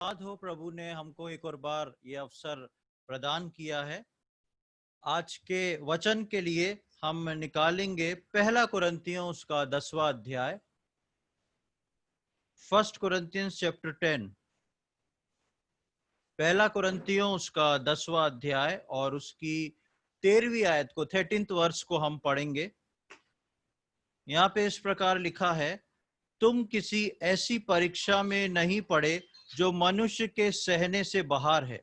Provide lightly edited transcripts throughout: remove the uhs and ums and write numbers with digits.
धन्यवाद हो प्रभु ने हमको एक और बार ये अवसर प्रदान किया है। आज के वचन के लिए हम निकालेंगे पहला कुरिन्थियों उसका 10वां अध्याय, 1 Corinthians chapter 10। पहला कुरिन्थियों उसका 10वां अध्याय और उसकी 13वीं आयत को 13th वर्स को हम पढ़ेंगे। यहाँ पे इस प्रकार लिखा है, तुम किसी ऐसी परीक्षा में नहीं पड़े जो मनुष्य के सहने से बाहर है।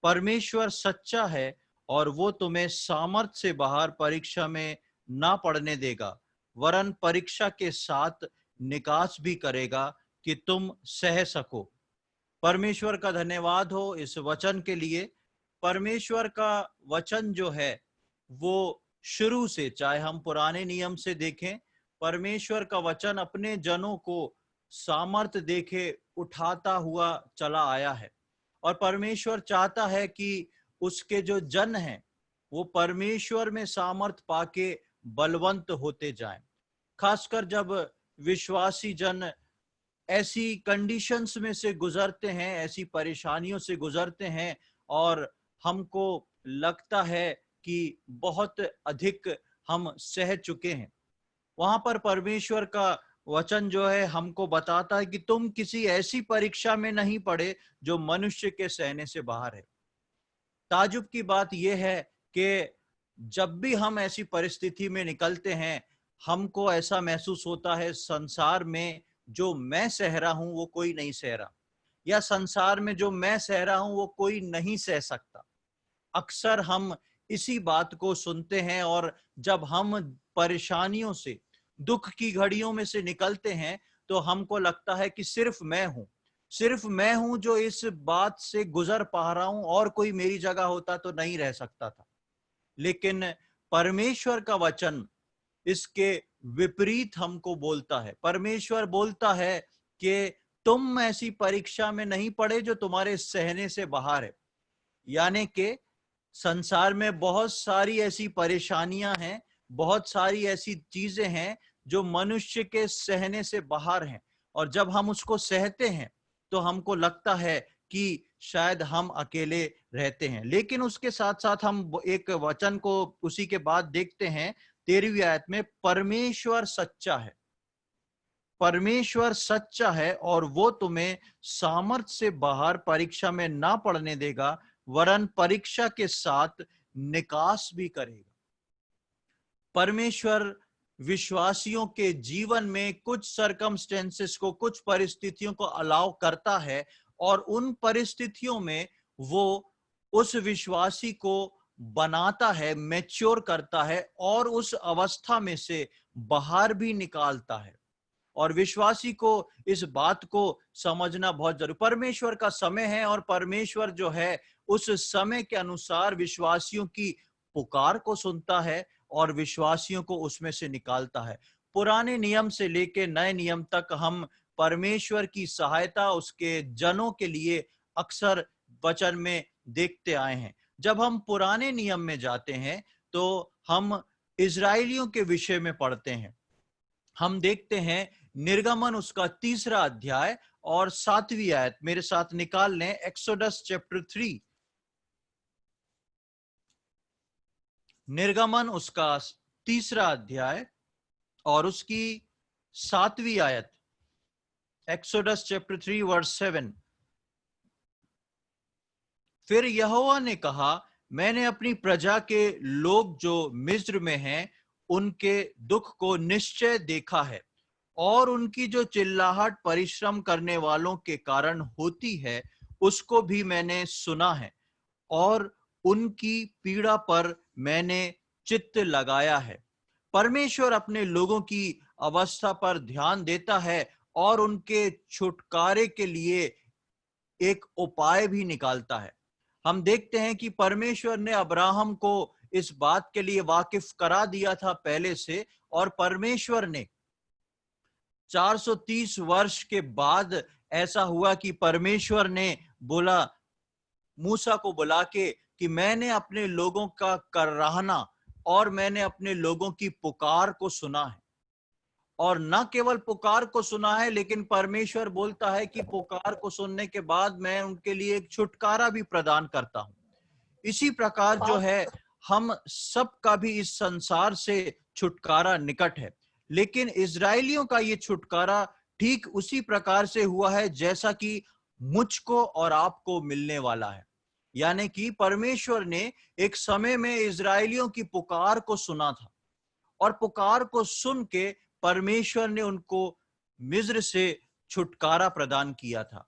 परमेश्वर सच्चा है और वो तुम्हें सामर्थ से बाहर परीक्षा में ना पड़ने देगा, वरन परीक्षा के साथ निकास भी करेगा कि तुम सह सको। परमेश्वर का धन्यवाद हो इस वचन के लिए। परमेश्वर का वचन जो है वो शुरू से, चाहे हम पुराने नियम से देखें, परमेश्वर का वचन अपने जनों को सामर्थ देके उठाता हुआ चला आया है। और परमेश्वर चाहता है कि उसके जो जन हैं वो परमेश्वर में सामर्थ पाके बलवंत होते जाएं। खासकर जब विश्वासी जन ऐसी कंडीशंस में से गुजरते हैं, ऐसी परेशानियों से गुजरते हैं और हमको लगता है कि बहुत अधिक हम सह चुके हैं, वहां पर परमेश्वर का वचन जो है हमको बताता है कि तुम किसी ऐसी परीक्षा में नहीं पड़े जो मनुष्य के सहने से बाहर है। ताजुब की बात यह है कि जब भी हम ऐसी परिस्थिति में निकलते हैं, हमको ऐसा महसूस होता है संसार में जो मैं सह रहा हूं वो कोई नहीं सह रहा, या संसार में जो मैं सह रहा हूं वो कोई नहीं सह सकता। अक्सर हम इसी बात को सुनते हैं और जब हम परेशानियों से, दुख की घड़ियों में से निकलते हैं तो हमको लगता है कि सिर्फ मैं हूं जो इस बात से गुजर पा रहा हूं, और कोई मेरी जगह होता तो नहीं रह सकता था। लेकिन परमेश्वर का वचन इसके विपरीत हमको बोलता है। परमेश्वर बोलता है कि तुम ऐसी परीक्षा में नहीं पड़े जो तुम्हारे सहने से बाहर है। यानी कि संसार में बहुत सारी ऐसी परेशानियां हैं, बहुत सारी ऐसी चीजें हैं जो मनुष्य के सहने से बाहर हैं, और जब हम उसको सहते हैं तो हमको लगता है कि शायद हम अकेले रहते हैं। लेकिन उसके साथ साथ हम एक वचन को उसी के बाद देखते हैं 13वीं आयत में, परमेश्वर सच्चा है, परमेश्वर सच्चा है और वो तुम्हें सामर्थ से बाहर परीक्षा में ना पड़ने देगा, वरन परीक्षा के साथ निकास भी करेगा। परमेश्वर विश्वासियों के जीवन में कुछ सरकमस्टेंसेस को, कुछ परिस्थितियों को अलाउ करता है, और उन परिस्थितियों में वो उस विश्वासी को बनाता है, मैच्योर करता है और उस अवस्था में से बाहर भी निकालता है। और विश्वासी को इस बात को समझना बहुत जरूरी, परमेश्वर का समय है और परमेश्वर जो है उस समय के अनुसार विश्वासियों की पुकार को सुनता है और विश्वासियों को उसमें से निकालता है। पुराने नियम से लेके नए नियम तक हम परमेश्वर की सहायता उसके जनों के लिए अक्सर वचन में देखते आए हैं। जब हम पुराने नियम में जाते हैं तो हम इजराइलियों के विषय में पढ़ते हैं। हम देखते हैं निर्गमन उसका 3रा अध्याय और 7वीं आयत मेरे साथ निकाल लें। एक्सोडस चैप्टर 3, निर्गमन उसका 3रा अध्याय और उसकी 7वीं आयत। Exodus chapter 3 verse 7। फिर यहोवा ने कहा, मैंने अपनी प्रजा के लोग जो मिस्र में हैं उनके दुख को निश्चय देखा है, और उनकी जो चिल्लाहट परिश्रम करने वालों के कारण होती है उसको भी मैंने सुना है, और उनकी पीड़ा पर मैंने चित्त लगाया है। परमेश्वर अपने लोगों की अवस्था पर ध्यान देता है और उनके छुटकारे के लिए एक उपाय भी निकालता है। हम देखते हैं कि परमेश्वर ने अब्राहम को इस बात के लिए वाकिफ करा दिया था पहले से, और परमेश्वर ने 430 वर्ष के बाद ऐसा हुआ कि परमेश्वर ने बोला मूसा को बुला के कि मैंने अपने लोगों का कराहना और मैंने अपने लोगों की पुकार को सुना है। और न केवल पुकार को सुना है, लेकिन परमेश्वर बोलता है कि पुकार को सुनने के बाद मैं उनके लिए एक छुटकारा भी प्रदान करता हूं। इसी प्रकार जो है, हम सबका भी इस संसार से छुटकारा निकट है, लेकिन इजरायलियों का ये छुटकारा ठीक उसी प्रकार से हुआ है जैसा कि मुझको और आपको मिलने वाला है। यानी कि परमेश्वर ने एक समय में इजरायलियों की पुकार को सुना था, और पुकार को सुन के परमेश्वर ने उनको मिस्र से छुटकारा प्रदान किया था।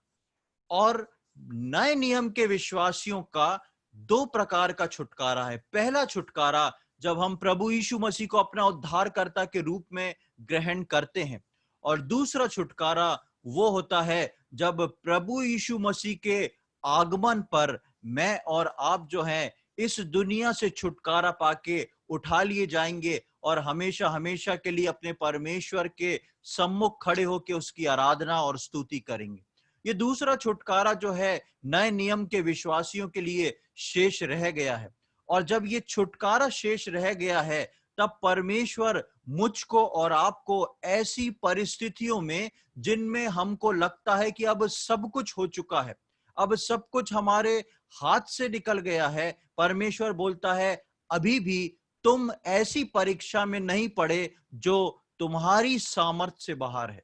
और नए नियम के विश्वासियों का दो प्रकार का छुटकारा है। पहला छुटकारा, जब हम प्रभु यीशु मसीह को अपना उद्धारकर्ता के रूप में ग्रहण करते हैं, और दूसरा छुटकारा वो होता है जब प्रभु यीशु मसीह के आगमन पर मैं और आप जो हैं इस दुनिया से छुटकारा पाके उठा लिए जाएंगे और हमेशा हमेशा के लिए अपने परमेश्वर के सम्मुख खड़े होकर उसकी आराधना और स्तुति करेंगे। ये दूसरा छुटकारा जो है नए नियम के विश्वासियों के लिए शेष रह गया है। और जब ये छुटकारा शेष रह गया है, तब परमेश्वर मुझको और आपको ऐसी परिस्थितियों में जिनमें हमको लगता है कि अब सब कुछ हो चुका है, अब सब कुछ हमारे हाथ से निकल गया है, परमेश्वर बोलता है अभी भी तुम ऐसी परीक्षा में नहीं पड़े जो तुम्हारी सामर्थ्य से बाहर है।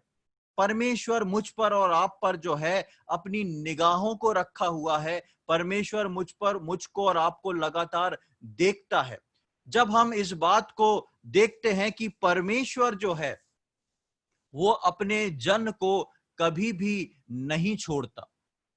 परमेश्वर मुझ पर और आप पर जो है अपनी निगाहों को रखा हुआ है। परमेश्वर मुझ पर, मुझको और आपको लगातार देखता है। जब हम इस बात को देखते हैं कि परमेश्वर जो है वो अपने जन को कभी भी नहीं छोड़ता,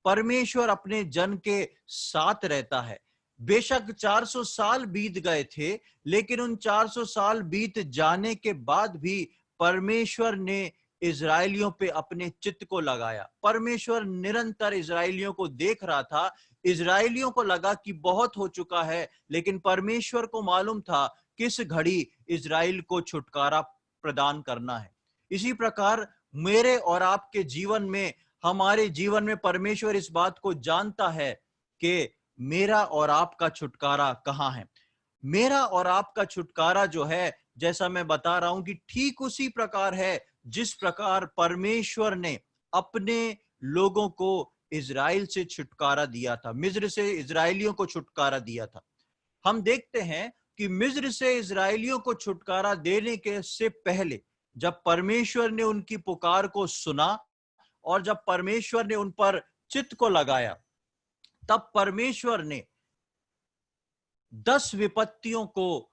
परमेश्वर अपने जन के साथ रहता है। बेशक 400 साल बीत गए थे, लेकिन उन 400 साल बीत जाने के बाद भी परमेश्वर ने इजरायलियों पे अपने चित्त को लगाया। परमेश्वर निरंतर इजरायलियों को देख रहा था। इजरायलियों को लगा कि बहुत हो चुका है, लेकिन परमेश्वर को मालूम था किस घड़ी इजराइल को छुटकारा प्रदान करना है। इसी प्रकार मेरे और आपके जीवन में, हमारे जीवन में परमेश्वर इस बात को जानता है कि मेरा और आपका छुटकारा कहाँ है। मेरा और आपका छुटकारा जो है, जैसा मैं बता रहा हूं कि ठीक उसी प्रकार है जिस प्रकार परमेश्वर ने अपने लोगों को इजराइल से छुटकारा दिया था, मिस्र से इजरायलियों को छुटकारा दिया था। हम देखते हैं कि मिस्र से इजरायलियों को छुटकारा देने के से पहले, जब परमेश्वर ने उनकी पुकार को सुना और जब परमेश्वर ने उन पर चित्त को लगाया, तब परमेश्वर ने 10 विपत्तियों को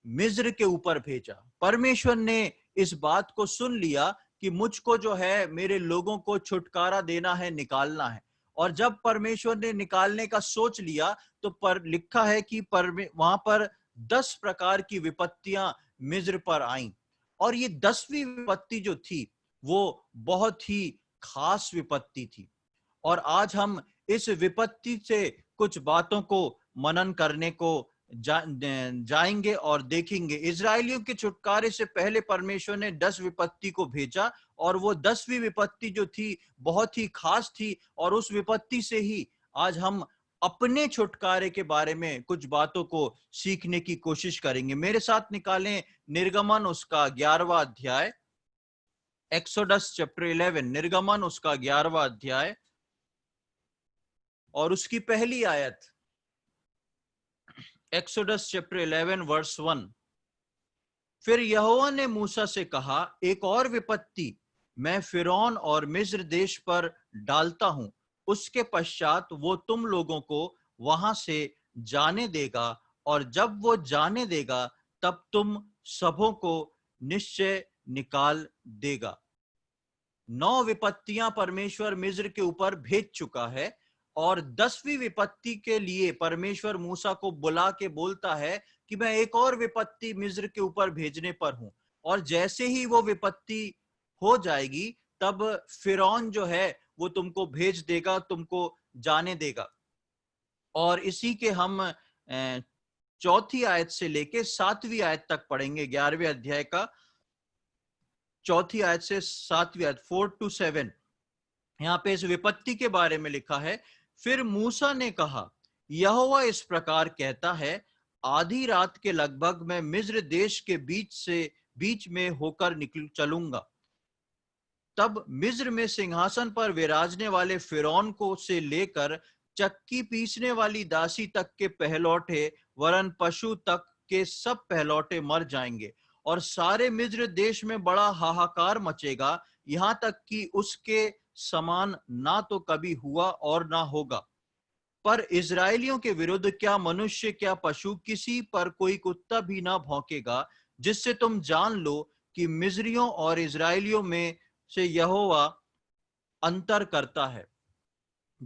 मिस्र के ऊपर भेजा। परमेश्वर ने इस बात को सुन लिया कि मुझको जो है मेरे लोगों को छुटकारा देना है, निकालना है। और जब परमेश्वर ने निकालने का सोच लिया, तो पर लिखा है कि वहां पर 10 प्रकार की विपत्तियां मिस्र पर आईं। और ये 10वीं विपत्ति जो थी वो बहुत ही खास विपत्ति थी। और आज हम इस विपत्ति से कुछ बातों को मनन करने को जाएंगे और देखेंगे। इजरायलियों के छुटकारे से पहले परमेश्वर ने 10 विपत्ति को भेजा, और वो 10वीं विपत्ति जो थी बहुत ही खास थी। और उस विपत्ति से ही आज हम अपने छुटकारे के बारे में कुछ बातों को सीखने की कोशिश करेंगे। मेरे साथ निकालें निर्गमन उसका 11वां अध्याय, एक्सोडस चैप्टर 11, निर्गमन उसका 11वां अध्याय और उसकी पहली आयत। Exodus chapter 11 verse 1। फिर यहोवा ने मूसा से कहा, एक और विपत्ति मैं फिरौन और मिस्र देश पर डालता हूं, उसके पश्चात वो तुम लोगों को वहां से जाने देगा, और जब वो जाने देगा तब तुम सबों को निश्चय निकाल देगा। 9 विपत्तियां परमेश्वर मिस्र के ऊपर भेज चुका है, और 10वीं विपत्ति के लिए परमेश्वर मूसा को बुला के बोलता है कि मैं एक और विपत्ति मिस्र के ऊपर भेजने पर हूं। और जैसे ही वो विपत्ति हो जाएगी, तब फिरौन जो है वो तुमको भेज देगा, तुमको जाने देगा। और इसी के हम 4थी आयत से लेके 7वीं आयत तक पढ़ेंगे। 11वें अध्याय का 4थी आयत से 7वीं आयत, 4 to 7। यहाँ पे इस विपत्ति के बारे में लिखा है, फिर मूसा ने कहा, यहोवा इस प्रकार कहता है, आधी रात के लगभग मैं मिस्र देश के बीच से बीच में होकर निकल चलूंगा। तब मिस्र में सिंहासन पर विराजने वाले फिरौन को से लेकर चक्की पीसने वाली दासी तक के पहलौठे वरन पशु तक के सब पहलौठे मर जाएंगे और सारे मिस्र देश में बड़ा हाहाकार मचेगा, यहाँ तक कि उसके समान ना तो कभी हुआ और ना होगा। पर इजराइलियों के विरुद्ध क्या मनुष्य क्या पशु किसी पर कोई कुत्ता भी ना भौंकेगा, जिससे तुम जान लो कि मिस्रियों और इजराइलियों में से यहोवा अंतर करता है।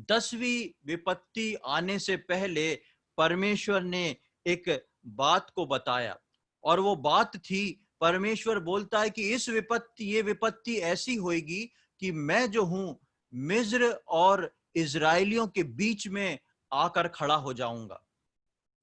10वीं विपत्ति आने से पहले परमेश्वर ने एक बात को बताया और वो बात थी, परमेश्वर बोलता है कि ये विपत्ति ऐसी होगी कि मैं जो हूं मिस्र और इजराइलियों के बीच में आकर खड़ा हो जाऊंगा।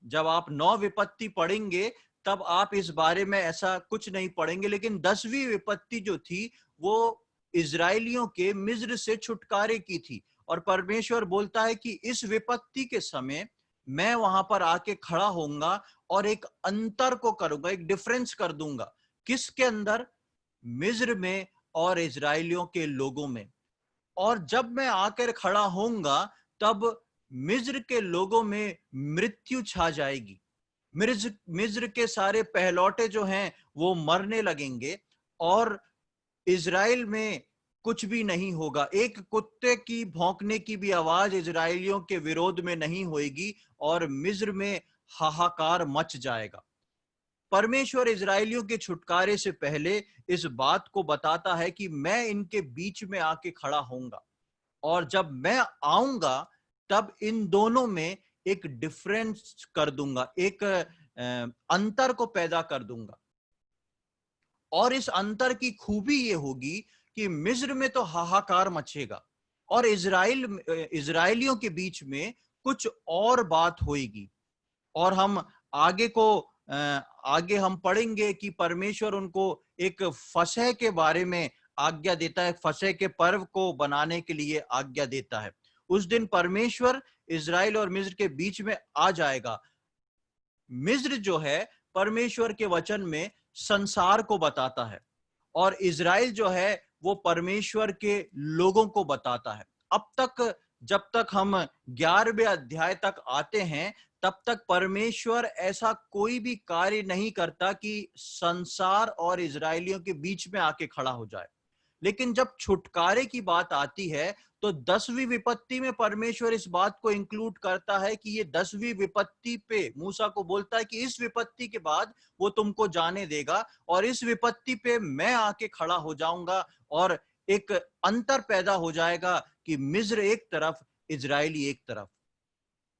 जब आप 9 विपत्ति पढ़ेंगे तब आप इस बारे में ऐसा कुछ नहीं पढ़ेंगे, लेकिन 10वीं विपत्ति जो थी वो इजराइलियों के मिस्र से छुटकारे की थी और परमेश्वर बोलता है कि इस विपत्ति के समय मैं वहां पर आके खड़ा होऊंगा और एक अंतर को करूंगा, एक डिफरेंस कर दूंगा। किसके अंदर? मिस्र में और इजराइलियों के लोगों में। और जब मैं आकर खड़ा होऊंगा तब मिस्र के लोगों में मृत्यु छा जाएगी। मिस्र के सारे पहलौठे जो हैं वो मरने लगेंगे और इजराइल में कुछ भी नहीं होगा। एक कुत्ते की भौंकने की भी आवाज इजराइलियों के विरोध में नहीं होगी और मिस्र में हाहाकार मच जाएगा। परमेश्वर इजराइलियों के छुटकारे से पहले इस बात को बताता है कि मैं इनके बीच में आके खड़ा होऊंगा और जब मैं आऊंगा तब इन दोनों में एक डिफरेंस कर दूंगा, एक अंतर को पैदा कर दूंगा। और इस अंतर की खूबी ये होगी कि मिस्र में तो हाहाकार मचेगा और इजराइलियों के बीच में कुछ और बात होगी। और हम आगे हम पढ़ेंगे कि परमेश्वर उनको एक फसह के बारे में आज्ञा देता है, फसह के पर्व को बनाने के लिए आज्ञा देता है। उस दिन परमेश्वर इजराइल और मिस्र के बीच में आ जाएगा। मिस्र जो है परमेश्वर के वचन में संसार को बताता है और इजराइल जो है वो परमेश्वर के लोगों को बताता है। अब तक जब तक हम 11वें अध्याय तक आते हैं तब तक परमेश्वर ऐसा कोई भी कार्य नहीं करता कि संसार और इजराइलियों के बीच में आके खड़ा हो जाए। लेकिन जब छुटकारे की बात आती है तो 10वीं विपत्ति में परमेश्वर इस बात को इंक्लूड करता है कि ये 10वीं विपत्ति पे मूसा को बोलता है कि इस विपत्ति के बाद वो तुमको जाने देगा और इस विपत्ति पे मैं आके खड़ा हो जाऊंगा और एक अंतर पैदा हो जाएगा कि मिस्र एक तरफ, इजराइली एक तरफ।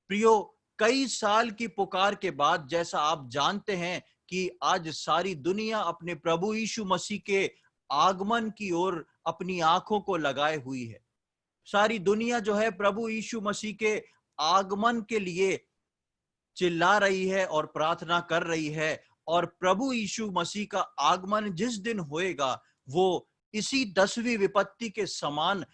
प्रियो, कई साल की पुकार के बाद जैसा आप जानते हैं कि आज सारी दुनिया अपने प्रभु यीशु मसीह के आगमन की ओर अपनी आंखों को लगाए हुई है। सारी दुनिया जो है प्रभु यीशु मसीह के आगमन के लिए चिल्ला रही है और प्रार्थना कर रही है और प्रभु यीशु मसीह का आगमन जिस दिन होएगा वो इसी 10वीं विपत्ति के समान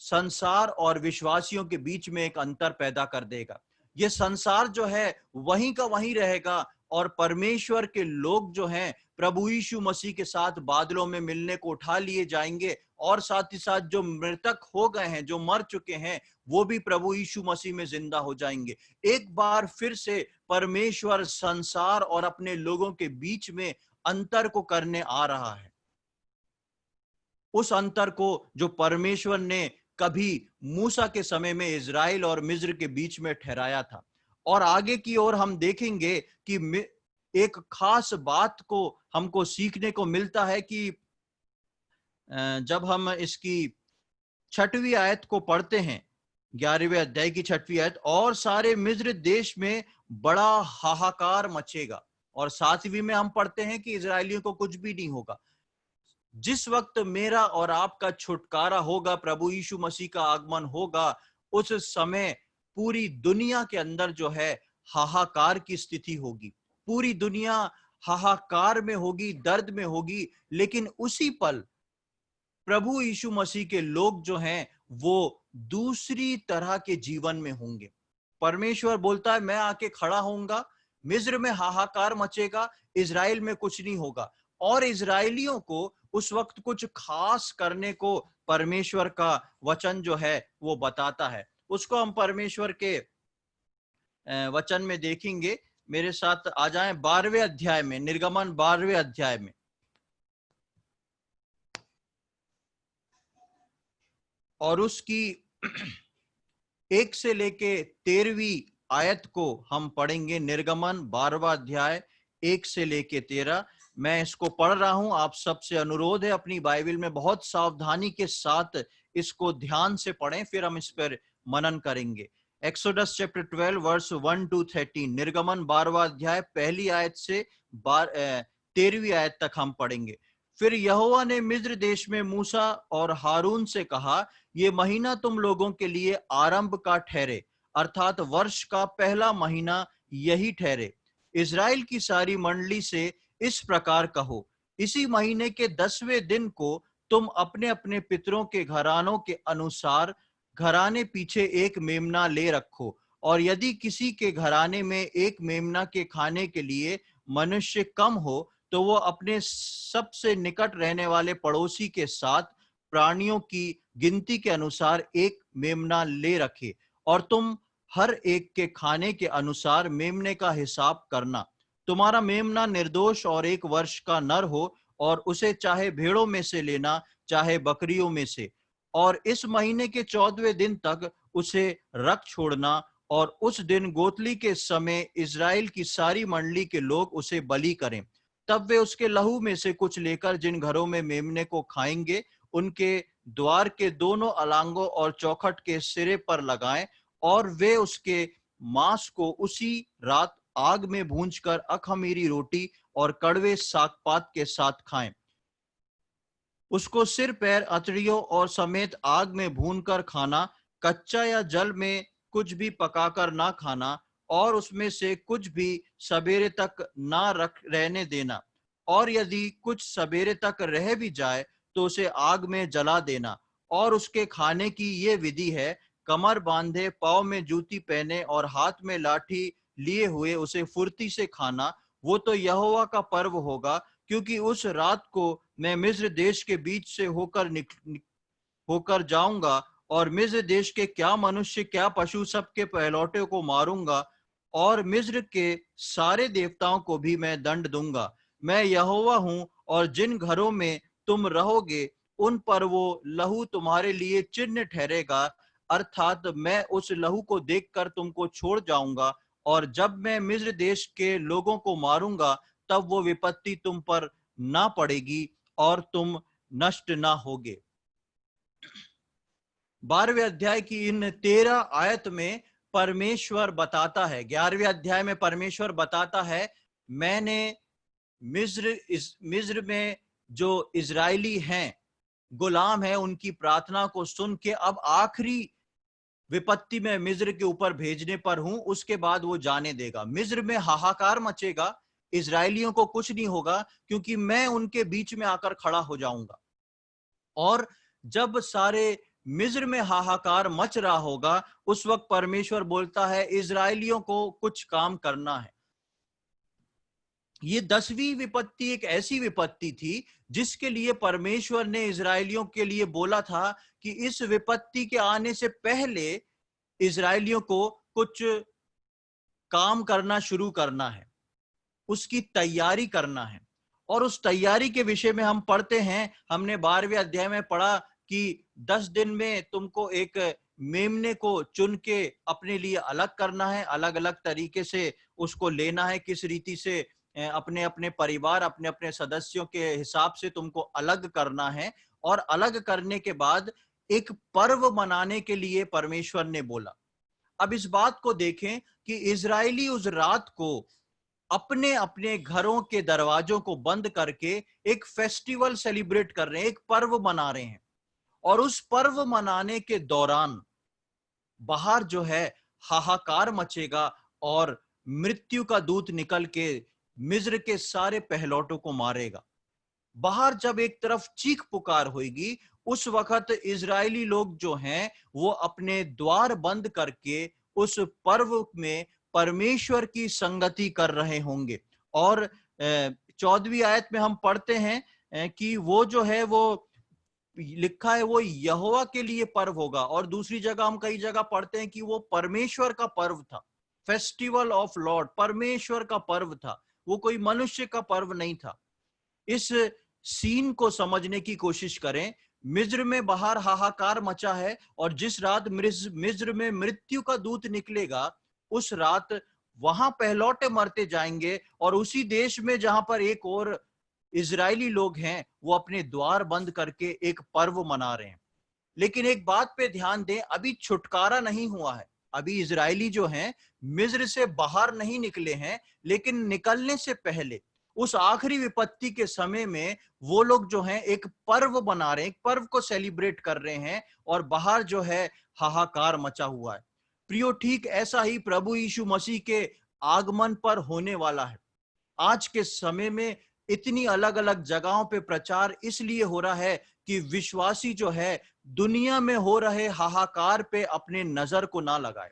संसार और विश्वासियों के बीच में एक अंतर पैदा कर देगा। ये संसार जो है वहीं का वहीं रहेगा और परमेश्वर के लोग जो हैं प्रभु यीशु मसीह के साथ बादलों में मिलने को उठा लिए जाएंगे और साथ ही साथ जो मृतक हो गए हैं, जो मर चुके हैं, वो भी प्रभु यीशु मसीह में जिंदा हो जाएंगे। एक बार फिर से परमेश्वर संसार और अपने लोगों के बीच में अंतर को करने आ रहा है। उस अंतर को जो परमेश्वर ने कभी मूसा के समय में इजराइल और मिस्र के बीच में ठहराया था। और आगे की ओर हम देखेंगे कि एक खास बात को हमको सीखने को मिलता है कि जब हम इसकी 6वीं आयत को पढ़ते हैं, 11वें अध्याय की 6वीं आयत, और सारे मिस्र देश में बड़ा हाहाकार मचेगा। और 7वीं में हम पढ़ते हैं कि इजराइलियों को कुछ भी नहीं होगा। जिस वक्त मेरा और आपका छुटकारा होगा, प्रभु यीशु मसीह का आगमन होगा, उस समय पूरी दुनिया के अंदर जो है हाहाकार की स्थिति होगी। पूरी दुनिया हाहाकार में होगी, दर्द में होगी। लेकिन उसी पल प्रभु यीशु मसीह के लोग जो हैं वो दूसरी तरह के जीवन में होंगे। परमेश्वर बोलता है मैं आके खड़ा होऊंगा, मिस्र में हाहाकार मचेगा, इजराइल में कुछ नहीं होगा। और इजरायलियों को उस वक्त कुछ खास करने को परमेश्वर का वचन जो है वो बताता है। उसको हम परमेश्वर के वचन में देखेंगे। मेरे साथ आ जाएं 12वें अध्याय में, निर्गमन 12वें अध्याय में। और उसकी 1 से लेके 13वीं आयत को हम पढ़ेंगे। निर्गमन 12वां अध्याय 1 से लेके 13। मैं इसको पढ़ रहा हूं। आप सबसे अनुरोध है अपनी बाइबल में बहुत सावधानी के साथ इसको ध्यान से पढ़ें, फिर हम इस पर मनन करेंगे। एक्सोडस चैप्टर 12 वर्स 1 to 13, निर्गमन 12वां अध्याय पहली आयत से 13वीं आयत तक हम पढ़ेंगे। फिर यहोवा ने मिस्र देश में मूसा और हारून से कहा, ये महीना तुम लोगों के लिए आरंभ का ठहरे, अर्थात वर्ष का पहला महीना यही ठहरे। इज़राइल की सारी मंडली से इस प्रकार कहो, इसी महीने के 10वें दिन को तुम अपने अपने पितरों के घरानों के अनुसार घराने पीछे एक मेमना ले रखो। और यदि किसी के घराने में एक मेमना के खाने के लिए मनुष्य कम हो, तो वो अपने सबसे निकट रहने वाले पड़ोसी के साथ प्राणियों की गिनती के अनुसार एक मेमना ले रखे, और तुम हर एक के खाने के अनुसार मेमने का हिसाब करना। तुम्हारा मेमना निर्दोष और 1 वर्ष का नर हो, और उसे चाहे भेड़ों में से लेना चाहे बकरियों में से। और इस महीने के 14वें दिन तक उसे रख छोड़ना, और उस दिन गोतली के समय इज़राइल की सारी मंडली के लोग उसे बलि करें। तब वे उसके लहू में से कुछ लेकर जिन घरों में मेमने को खाएंगे, उनके द्वार के दोनों अलांगों और चौखट के सिरे पर लगाएं, और वे उसके मांस को उसी रात आग में भूंजकर अखमीरी रोटी और कड़वे सागपात के साथ खाएं। उसको सिर पैर अतड़ियों और समेत आग में भूनकर खाना, कच्चा या जल में कुछ भी पकाकर ना खाना, और उसमें से कुछ भी सवेरे तक ना रहने देना। और यदि कुछ सवेरे तक रह भी जाए तो उसे आग में जला देना। और उसके खाने की ये विधि है, कमर बांधे, पाँव में जूती पहने और हाथ में लाठी लिए हुए उसे फुर्ती से खाना। वो तो यहोवा का पर्व होगा, क्योंकि उस रात को मैं मिस्र देश के बीच से होकर जाऊंगा, और मिस्र देश के क्या मनुष्य क्या पशु सब के पहलौठे को मारूंगा, और मिस्र के सारे देवताओं को भी मैं दंड दूंगा। मैं यहोवा हूं, और जिन घरों में तुम रहोगे उन पर वो लहू तुम्हारे लिए चिन्ह ठहरेगा, अर्थात मैं उस लहू को देखकर तुमको छोड़ जाऊंगा, और जब मैं मिस्र देश के लोगों को मारूंगा तब वो विपत्ति तुम पर ना पड़ेगी और तुम नष्ट ना होगे। 12वें अध्याय की इन 13 आयत में परमेश्वर बताता है, 11वें अध्याय में परमेश्वर बताता है, मैंने मिस्र में जो इजरायली हैं, गुलाम है, उनकी प्रार्थना को सुन के अब आखिरी विपत्ति में मिस्र के ऊपर भेजने पर हूं। उसके बाद वो जाने देगा। मिस्र में हाहाकार मचेगा, इजरायलियों को कुछ नहीं होगा, क्योंकि मैं उनके बीच में आकर खड़ा हो जाऊंगा। और जब सारे मिस्र में हाहाकार मच रहा होगा, उस वक्त परमेश्वर बोलता है इजरायलियों को कुछ काम करना है। ये 10वीं विपत्ति एक ऐसी विपत्ति थी जिसके लिए परमेश्वर ने इजरायलियों के लिए बोला था कि इस विपत्ति के आने से पहले इजरायलियों को कुछ काम करना शुरू करना है, उसकी तैयारी करना है। और उस तैयारी के विषय में हम पढ़ते हैं, हमने 12वें अध्याय में पढ़ा कि 10 दिन में तुमको एक मेमने को चुन के अपने लिए अलग करना है, अलग अलग तरीके से उसको लेना है, किस रीति से अपने अपने परिवार, अपने अपने सदस्यों के हिसाब से तुमको अलग करना है। और अलग करने के बाद एक पर्व मनाने के लिए परमेश्वर ने बोला। अब इस बात को देखें कि इजरायली उस रात को अपने अपने घरों के दरवाजों को बंद करके एक फेस्टिवल सेलिब्रेट कर रहे हैं, एक पर्व मना रहे हैं। और उस पर्व मनाने के दौरान बाहर जो है हाहाकार मचेगा, और मृत्यु का दूत निकल के मिस्र के सारे पहलौठों को मारेगा। बाहर जब एक तरफ चीख पुकार होगी, उस वक्त इजरायली लोग जो हैं वो अपने द्वार बंद करके उस पर्व में परमेश्वर की संगति कर रहे होंगे। और 14वीं आयत में हम पढ़ते हैं कि वो जो है वो लिखा है वो यहोवा के लिए पर्व होगा, और दूसरी जगह हम कई जगह पढ़ते हैं कि वो परमेश्वर का पर्व था। फेस्टिवल ऑफ लॉर्ड, परमेश्वर का पर्व था, वो कोई मनुष्य का पर्व नहीं था। इस सीन को समझने की कोशिश करें। मिस्र में बाहर हाहाकार मचा है, और जिस रात मिस्र में मृत्यु का दूत निकलेगा, उस रात वहां पहलौटे मरते जाएंगे, और उसी देश में जहां पर एक और इजरायली लोग हैं, वो अपने द्वार बंद करके एक पर्व मना रहे हैं। लेकिन एक बात पे ध्यान दें, अभी छुटकारा नहीं हुआ है। अभी इजरायली जो हैं मिस्र से बाहर नहीं निकले हैं, लेकिन निकलने से पहले उस आखिरी विपत्ति के समय में वो लोग जो हैं एक पर्व बना रहे हैं, एक पर्व को सेलिब्रेट कर रहे हैं, और बाहर जो है हाहाकार मचा हुआ है। प्रियो, ठीक ऐसा ही प्रभु यीशु मसीह के आगमन पर होने वाला है। आज के समय में इतनी अलग अलग जगहों पे प्रचार इसलिए हो रहा है कि विश्वासी जो है दुनिया में हो रहे हाहाकार पे अपने नजर को ना लगाए।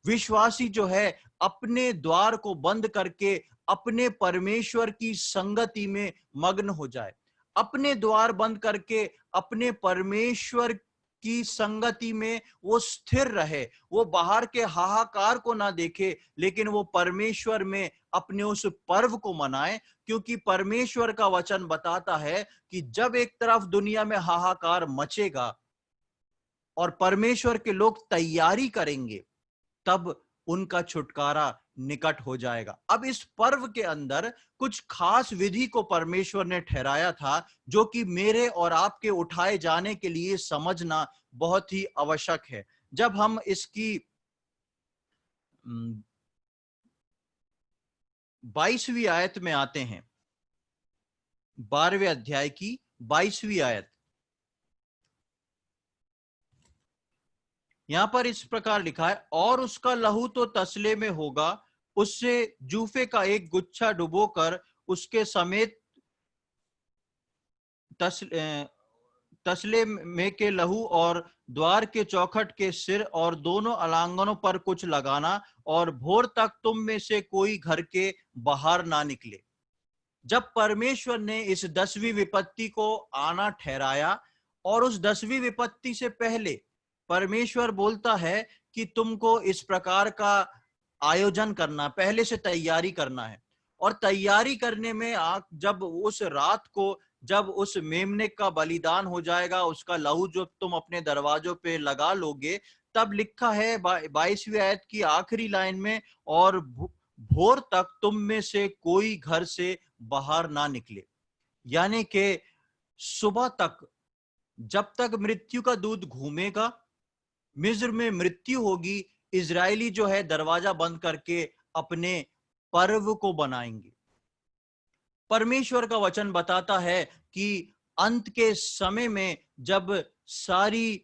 विश्वासी जो है अपने द्वार को बंद करके अपने परमेश्वर की संगति में मग्न हो जाए। अपने द्वार बंद करके अपने परमेश्वर की संगति में वो स्थिर रहे। वो बाहर के हाहाकार को ना देखे, लेकिन वो परमेश्वर में अपने उस पर्व को मनाए। क्योंकि परमेश्वर का वचन बताता है कि जब एक तरफ दुनिया में हाहाकार मचेगा और परमेश्वर के लोग तैयारी करेंगे, तब उनका छुटकारा निकट हो जाएगा। अब इस पर्व के अंदर कुछ खास विधि को परमेश्वर ने ठहराया था, जो कि मेरे और आपके उठाए जाने के लिए समझना बहुत ही आवश्यक है। जब हम इसकी 22वीं आयत में आते हैं, 12वें अध्याय की 22वीं आयत, यहां पर इस प्रकार लिखा है, और उसका लहू तो तसले में होगा, उससे जूफे का एक गुच्छा डुबोकर उसके समेत तसले में के लहू और द्वार के चौखट के सिर और दोनों अलांगनों पर कुछ लगाना, और भोर तक तुम में से कोई घर के बाहर ना निकले। जब परमेश्वर ने इस 10वीं विपत्ति को आना ठहराया, और उस 10वीं विपत्ति से पहले परमेश्वर बोलता है कि तुमको इस प्रकार का आयोजन करना, पहले से तैयारी करना है। और तैयारी करने में जब उस रात को, जब उस मेमने का बलिदान हो जाएगा, उसका लहू जो तुम अपने दरवाजों पे लगा लोगे, तब लिखा है 22वीं आयत की आखिरी लाइन में, और भोर तक तुम में से कोई घर से बाहर ना निकले। यानी कि सुबह तक, जब तक मृत्यु का दूत घूमेगा, मिस्र में मृत्यु होगी, इजरायली जो है दरवाजा बंद करके अपने पर्व को बनाएंगे। परमेश्वर का वचन बताता है कि अंत के समय में जब सारी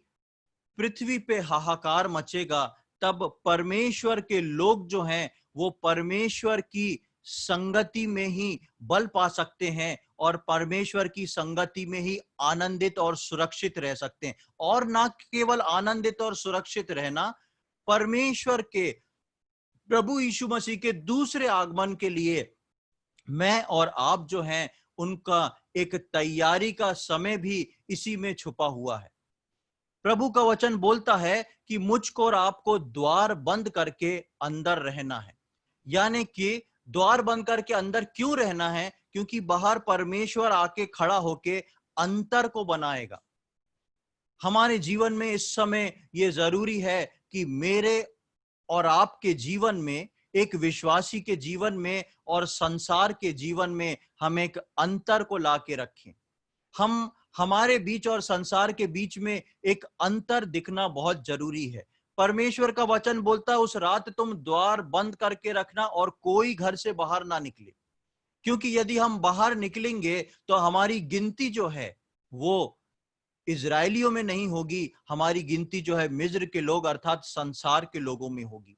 पृथ्वी पे हाहाकार मचेगा, तब परमेश्वर के लोग जो हैं वो परमेश्वर की संगति में ही बल पा सकते हैं, और परमेश्वर की संगति में ही आनंदित और सुरक्षित रह सकते हैं। और ना केवल आनंदित और सुरक्षित रहना, परमेश्वर के प्रभु यीशु मसीह के दूसरे आगमन के लिए मैं और आप जो हैं, उनका एक तैयारी का समय भी इसी में छुपा हुआ है। प्रभु का वचन बोलता है कि मुझको और आपको द्वार बंद करके अंदर रहना है। यानी कि द्वार बंद करके अंदर क्यों रहना है? क्योंकि बाहर परमेश्वर आके खड़ा होके अंतर को बनाएगा। हमारे जीवन में इस समय यह जरूरी है कि मेरे और आपके जीवन में, एक विश्वासी के जीवन में और संसार के जीवन में, हम एक अंतर को लाके रखें। हमारे बीच और संसार के बीच में एक अंतर दिखना बहुत जरूरी है। परमेश्वर का वचन बोलता है, उस रात तुम द्वार बंद करके रखना और कोई घर से बाहर ना निकले। क्योंकि यदि हम बाहर निकलेंगे तो हमारी गिनती जो है वो इजरायलियों में नहीं होगी, हमारी गिनती जो है मिस्र के लोग अर्थात संसार के लोगों में होगी।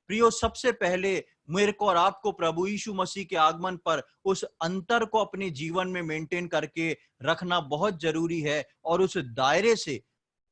प्रियो, सबसे पहले मेरे को और आपको प्रभु यीशु मसीह के आगमन पर उस अंतर को अपने जीवन में मेंटेन करके रखना बहुत जरूरी है, और उस दायरे से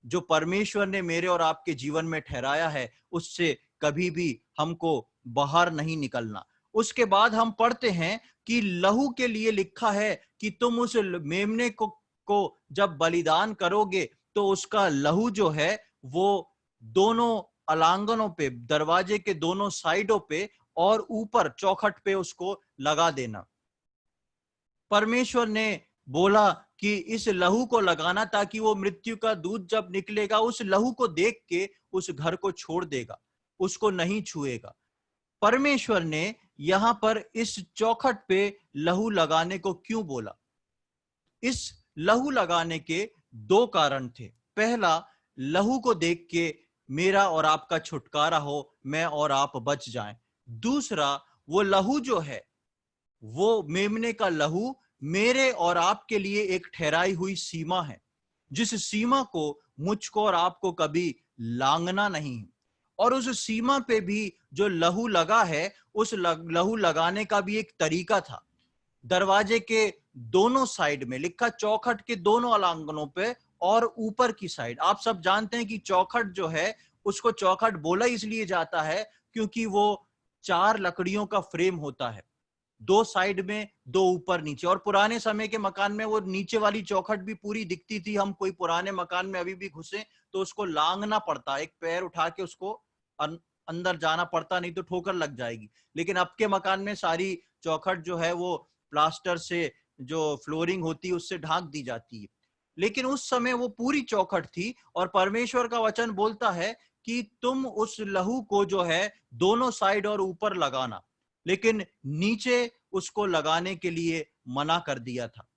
जो परमेश्वर ने मेरे और आपके जीवन में ठहराया है, उससे कभी भी हमको बाहर नहीं निकलना। उसके बाद हम पढ़ते हैं कि लहू के लिए लिखा है कि तुम उस मेमने को जब बलिदान करोगे तो उसका लहू जो है वो दोनों अलांगनों पे, दरवाजे के दोनों साइडों पे और ऊपर चौखट पे उसको लगा देना। परमेश्वर ने बोला कि इस लहू को लगाना ताकि वो मृत्यु का दूध जब निकलेगा उस लहू को देख के उस घर को छोड़ देगा, उसको नहीं छुएगा। परमेश्वर ने यहां पर इस चौखट पे लहू लगाने को क्यों बोला? इस लहू लगाने के दो कारण थे। पहला, लहू को देख के मेरा और आपका छुटकारा हो, मैं और आप बच जाएं। दूसरा, वो लहू जो है, वो मेमने का लहू मेरे और आपके लिए एक ठहराई हुई सीमा है, जिस सीमा को मुझको और आपको कभी लांघना नहीं। और उस सीमा पे भी जो लहू लगा है, उस लहू लगाने का भी एक तरीका था। दरवाजे के दोनों साइड में लिखा, चौखट के दोनों अलांगनों पे और ऊपर की साइड। आप सब जानते हैं कि चौखट जो है उसको चौखट बोला इसलिए जाता है क्योंकि वो 4 लकड़ियों का फ्रेम होता है, 2 साइड में, 2 ऊपर नीचे। और पुराने समय के मकान में वो नीचे वाली चौखट भी पूरी दिखती थी। हम कोई पुराने मकान में अभी भी घुसे तो उसको लांघना पड़ता, एक पैर उठा के उसको अंदर जाना पड़ता, नहीं तो ठोकर लग जाएगी। लेकिन अब के मकान में सारी चौखट जो है वो प्लास्टर से, जो फ्लोरिंग होती है उससे ढांक दी जाती है। लेकिन उस समय वो पूरी चौखट थी और परमेश्वर का वचन बोलता है कि तुम उस लहू को जो है दोनों साइड और ऊपर लगाना, लेकिन नीचे उसको लगाने के लिए मना कर दिया था।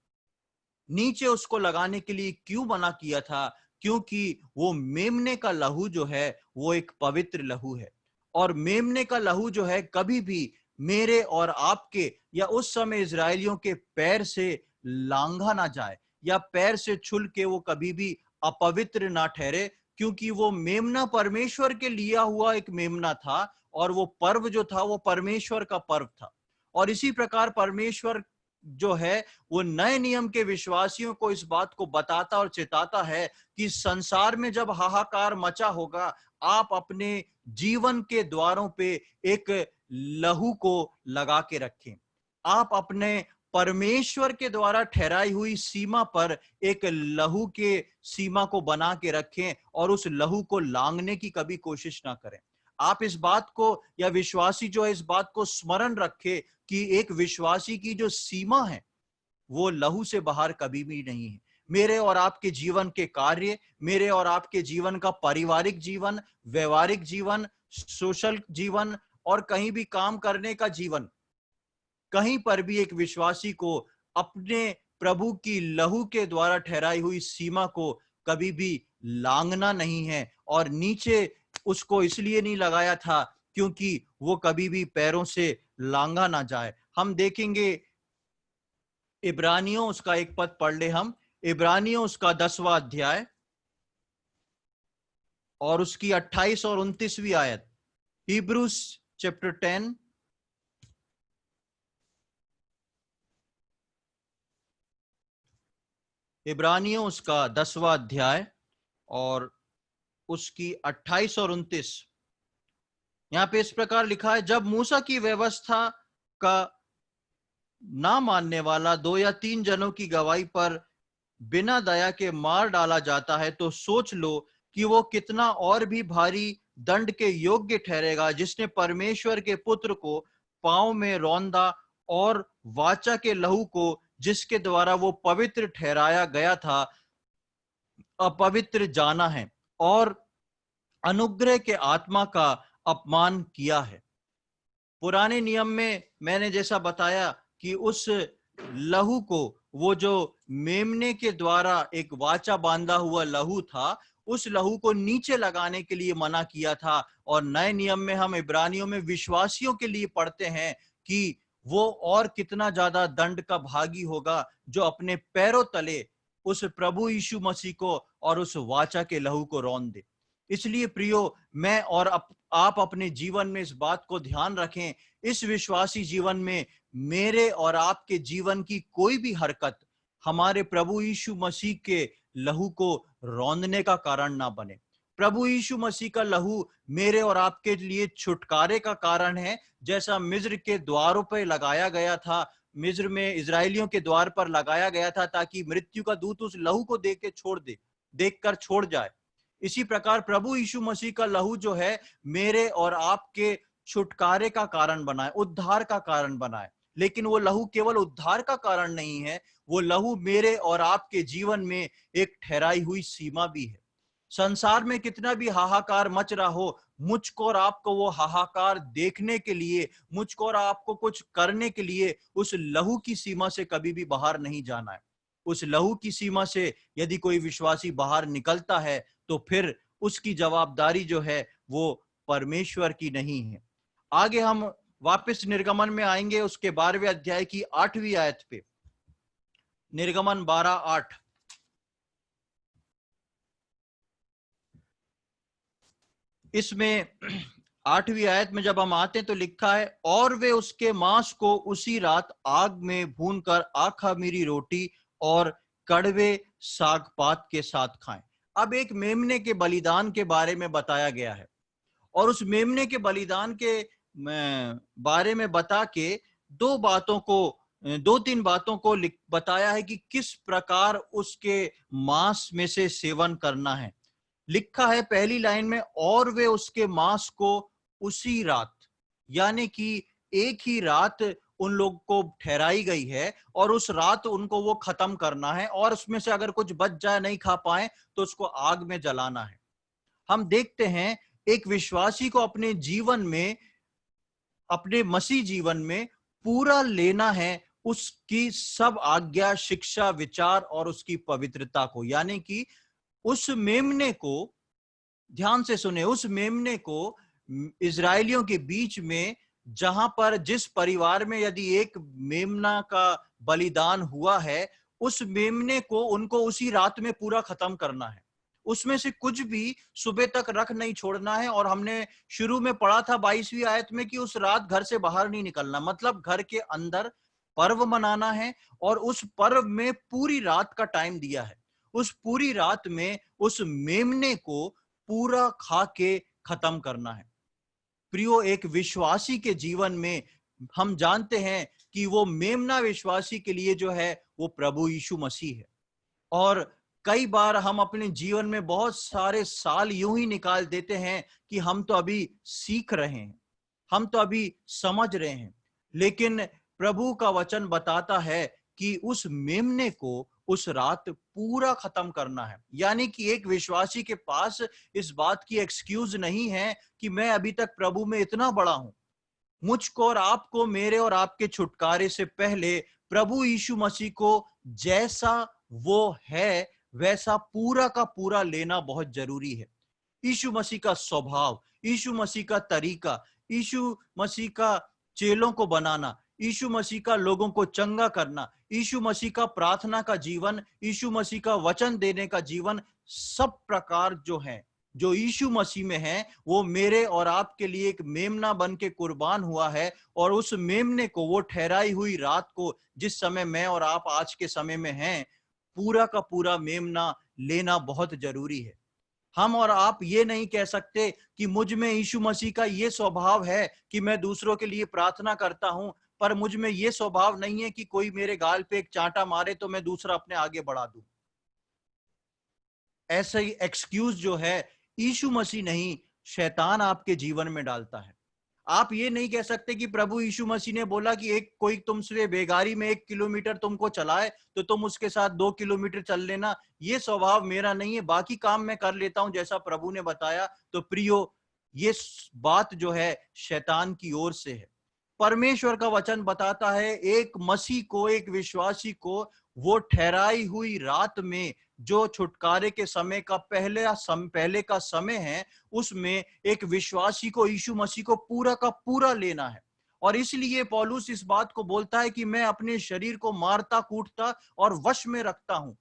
नीचे उसको लगाने के लिए क्यों मना किया था? क्योंकि वो मेमने का लहू जो है वो एक पवित्र लहू है, और मेमने का लहू जो है कभी भी मेरे और आपके या उस समय इजरायलियों के पैर से लांघा ना जाए, या पैर से छुल के वो कभी भी अपवित्र ना ठहरे, क्योंकि वो मेमना परमेश्वर के लिया हुआ एक मेमना था, और वो पर्व जो था वो परमेश्वर का पर्व था। और इसी प्रकार परमेश्वर जो है वो नए नियम के विश्वासियों को इस बात को बताता और चेताता है कि संसार में जब हाहाकार मचा होगा, आप अपने जीवन के द्वारों पे एक लहू को लगा के रखें। आप अपने परमेश्वर के द्वारा ठहराई हुई सीमा पर एक लहू के सीमा को बना के रखें और उस लहू को लांघने की कभी कोशिश ना करें। आप इस बात को, या विश्वासी जो है इस बात को स्मरण रखे कि एक विश्वासी की जो सीमा है वो लहू से बाहर कभी भी नहीं है। मेरे और आपके जीवन के कार्य, मेरे और आपके जीवन का पारिवारिक जीवन, व्यवहारिक जीवन, सोशल जीवन और कहीं भी काम करने का जीवन, कहीं पर भी एक विश्वासी को अपने प्रभु की लहू के द्वारा ठहराई हुई सीमा को कभी भी लांघना नहीं है। और नीचे उसको इसलिए नहीं लगाया था क्योंकि वो कभी भी पैरों से लांघा ना जाए। हम देखेंगे इब्रानियों, उसका एक पद पढ़ ले हम, इब्रानियों उसका 10वां अध्याय और उसकी 28 और 29वीं आयत। हिब्रूस चैप्टर 10 इब्रानियों उसका 10वां अध्याय और उसकी 28 और 29। यहां पे इस प्रकार लिखा है, जब मूसा की व्यवस्था का ना मानने वाला 2 या 3 जनों की गवाही पर बिना दया के मार डाला जाता है, तो सोच लो कि वो कितना और भी भारी दंड के योग्य ठहरेगा, जिसने परमेश्वर के पुत्र को पांव में रौंदा और वाचा के लहू को जिसके द्वारा वो पवित्र ठहराया गया था अपवित्र जाना है और अनुग्रह के आत्मा का अपमान किया है। पुराने नियम में मैंने जैसा बताया कि उस लहू को, वो जो मेमने के द्वारा एक वाचा बांधा हुआ लहू था, उस लहू को नीचे लगाने के लिए मना किया था। और नए नियम में हम इब्रानियों में विश्वासियों के लिए पढ़ते हैं कि वो और कितना ज्यादा दंड का भागी होगा जो अपने पैरों तले उस प्रभु यीशु मसीह को और उस वाचा के लहू को रौंद दे। इसलिए प्रियो, मैं और आप अपने जीवन में इस बात को ध्यान रखें, इस विश्वासी जीवन में मेरे और आपके जीवन की कोई भी हरकत हमारे प्रभु यीशु मसीह के लहू को रौंदने का कारण ना बने। प्रभु यीशु मसीह का लहू मेरे और आपके लिए छुटकारे का कारण है। जैसा मिस्र के द्वारों पर लगाया गया था, मिस्र में इजरायलियों के द्वार पर लगाया गया था ताकि मृत्यु का दूत उस लहू को देखकर छोड़ जाए। इसी प्रकार प्रभु यीशु मसीह का लहू जो है मेरे और आपके छुटकारे का कारण बनाए, उद्धार का कारण बनाए। लेकिन वो लहू केवल उद्धार का कारण नहीं है, वो लहू मेरे और आपके जीवन में एक ठहराई हुई सीमा भी है। संसार में कितना भी हाहाकार मच रहा हो, मुझको और आपको वो हाहाकार देखने के लिए, मुझको और आपको कुछ करने के लिए उस लहू की सीमा से कभी भी बाहर नहीं जाना है। उस लहू की सीमा से यदि कोई विश्वासी बाहर निकलता है तो फिर उसकी जवाबदारी जो है वो परमेश्वर की नहीं है। आगे हम वापस निर्गमन में आएंगे, उसके 12वें अध्याय की 8वीं आयत पे। निर्गमन 12:8। इसमें 8वीं आयत में जब हम आते हैं तो लिखा है, और वे उसके मांस को उसी रात आग में भूनकर आखमीरी रोटी और कड़वे साग पात के साथ खाएं। अब एक मेमने के बलिदान के बारे में बताया गया है, और उस मेमने के बलिदान के बारे में बता के दो तीन बातों को बताया है कि किस प्रकार उसके मांस में से सेवन करना है। लिखा है पहली लाइन में, और वे उसके मांस को उसी रात, यानी कि एक ही रात उन लोग को ठहराई गई है और उस रात उनको वो खत्म करना है, और उसमें से अगर कुछ बच जाए, नहीं खा पाए, तो उसको आग में जलाना है। हम देखते हैं एक विश्वासी को अपने जीवन में, अपने मसीह जीवन में पूरा लेना है उसकी सब आज्ञा, शिक्षा, विचार और उसकी पवित्रता को। यानी कि उस मेमने को, ध्यान से सुने, उस मेमने को इजरायलियों के बीच में, जहां पर जिस परिवार में यदि एक मेमना का बलिदान हुआ है, उस मेमने को उनको उसी रात में पूरा खत्म करना है। उसमें से कुछ भी सुबह तक रख नहीं छोड़ना है। और हमने शुरू में पढ़ा था 22वीं आयत में कि उस रात घर से बाहर नहीं निकलना, मतलब घर के अंदर पर्व मनाना है, और उस पर्व में पूरी रात का टाइम दिया है। उस पूरी रात में उस मेमने को पूरा खा के खत्म करना है। प्रियो, एक विश्वासी के जीवन में हम जानते हैं कि वो मेमना विश्वासी के लिए जो है वो प्रभु यीशु मसीह है। और कई बार हम अपने जीवन में बहुत सारे साल यूं ही निकाल देते हैं कि हम तो अभी सीख रहे हैं, हम तो अभी समझ रहे हैं। लेकिन प्रभु का वचन बताता है कि उस मेमने को उस रात पूरा खत्म करना है। यानी कि एक विश्वासी के पास इस बात की एक्सक्यूज नहीं है कि मैं अभी तक प्रभु में इतना बड़ा हूं। मुझको और आपको, मेरे और आपके छुटकारे से पहले प्रभु यीशु मसीह को जैसा वो है वैसा पूरा का पूरा लेना बहुत जरूरी है। यीशु मसीह का स्वभाव, यीशु मसीह का तरीका, यीशु मसीह का चेलों को बनाना, यीशु मसीह का लोगों को चंगा करना, यीशु मसीह का प्रार्थना का जीवन, यीशु मसीह का वचन देने का जीवन, सब प्रकार जो है, जो यीशु मसीह में है, वो मेरे और आपके लिए एक मेमना बन के कुर्बान हुआ है। और उस मेमने को, वो ठहराई हुई रात को, जिस समय मैं और आप आज के समय में हैं, पूरा का पूरा मेमना लेना बहुत जरूरी है। हम और आप ये नहीं कह सकते कि मुझ में यीशु मसीह का ये स्वभाव है कि मैं दूसरों के लिए प्रार्थना करता हूं, पर मुझ में ये स्वभाव नहीं है कि कोई मेरे गाल पे एक चांटा मारे तो मैं दूसरा अपने आगे बढ़ा दूं। ऐसा ही एक्सक्यूज जो है यीशु मसीह नहीं, शैतान आपके जीवन में डालता है। आप ये नहीं कह सकते कि प्रभु यीशु मसीह ने बोला कि एक कोई तुमसे बेगारी में 1 किलोमीटर तुमको चलाए तो तुम उसके साथ 2 किलोमीटर चल लेना। ये स्वभाव मेरा नहीं है, बाकी काम मैं कर लेता हूं जैसा प्रभु ने बताया। तो प्रियो, ये बात जो है शैतान की ओर से है। परमेश्वर का वचन बताता है एक मसीह को, एक विश्वासी को, वो ठहराई हुई रात में, जो छुटकारे के समय का पहले का समय है, उसमें एक विश्वासी को यीशु मसीह को पूरा का पूरा लेना है। और इसलिए पौलुस इस बात को बोलता है कि मैं अपने शरीर को मारता, कूटता और वश में रखता हूं।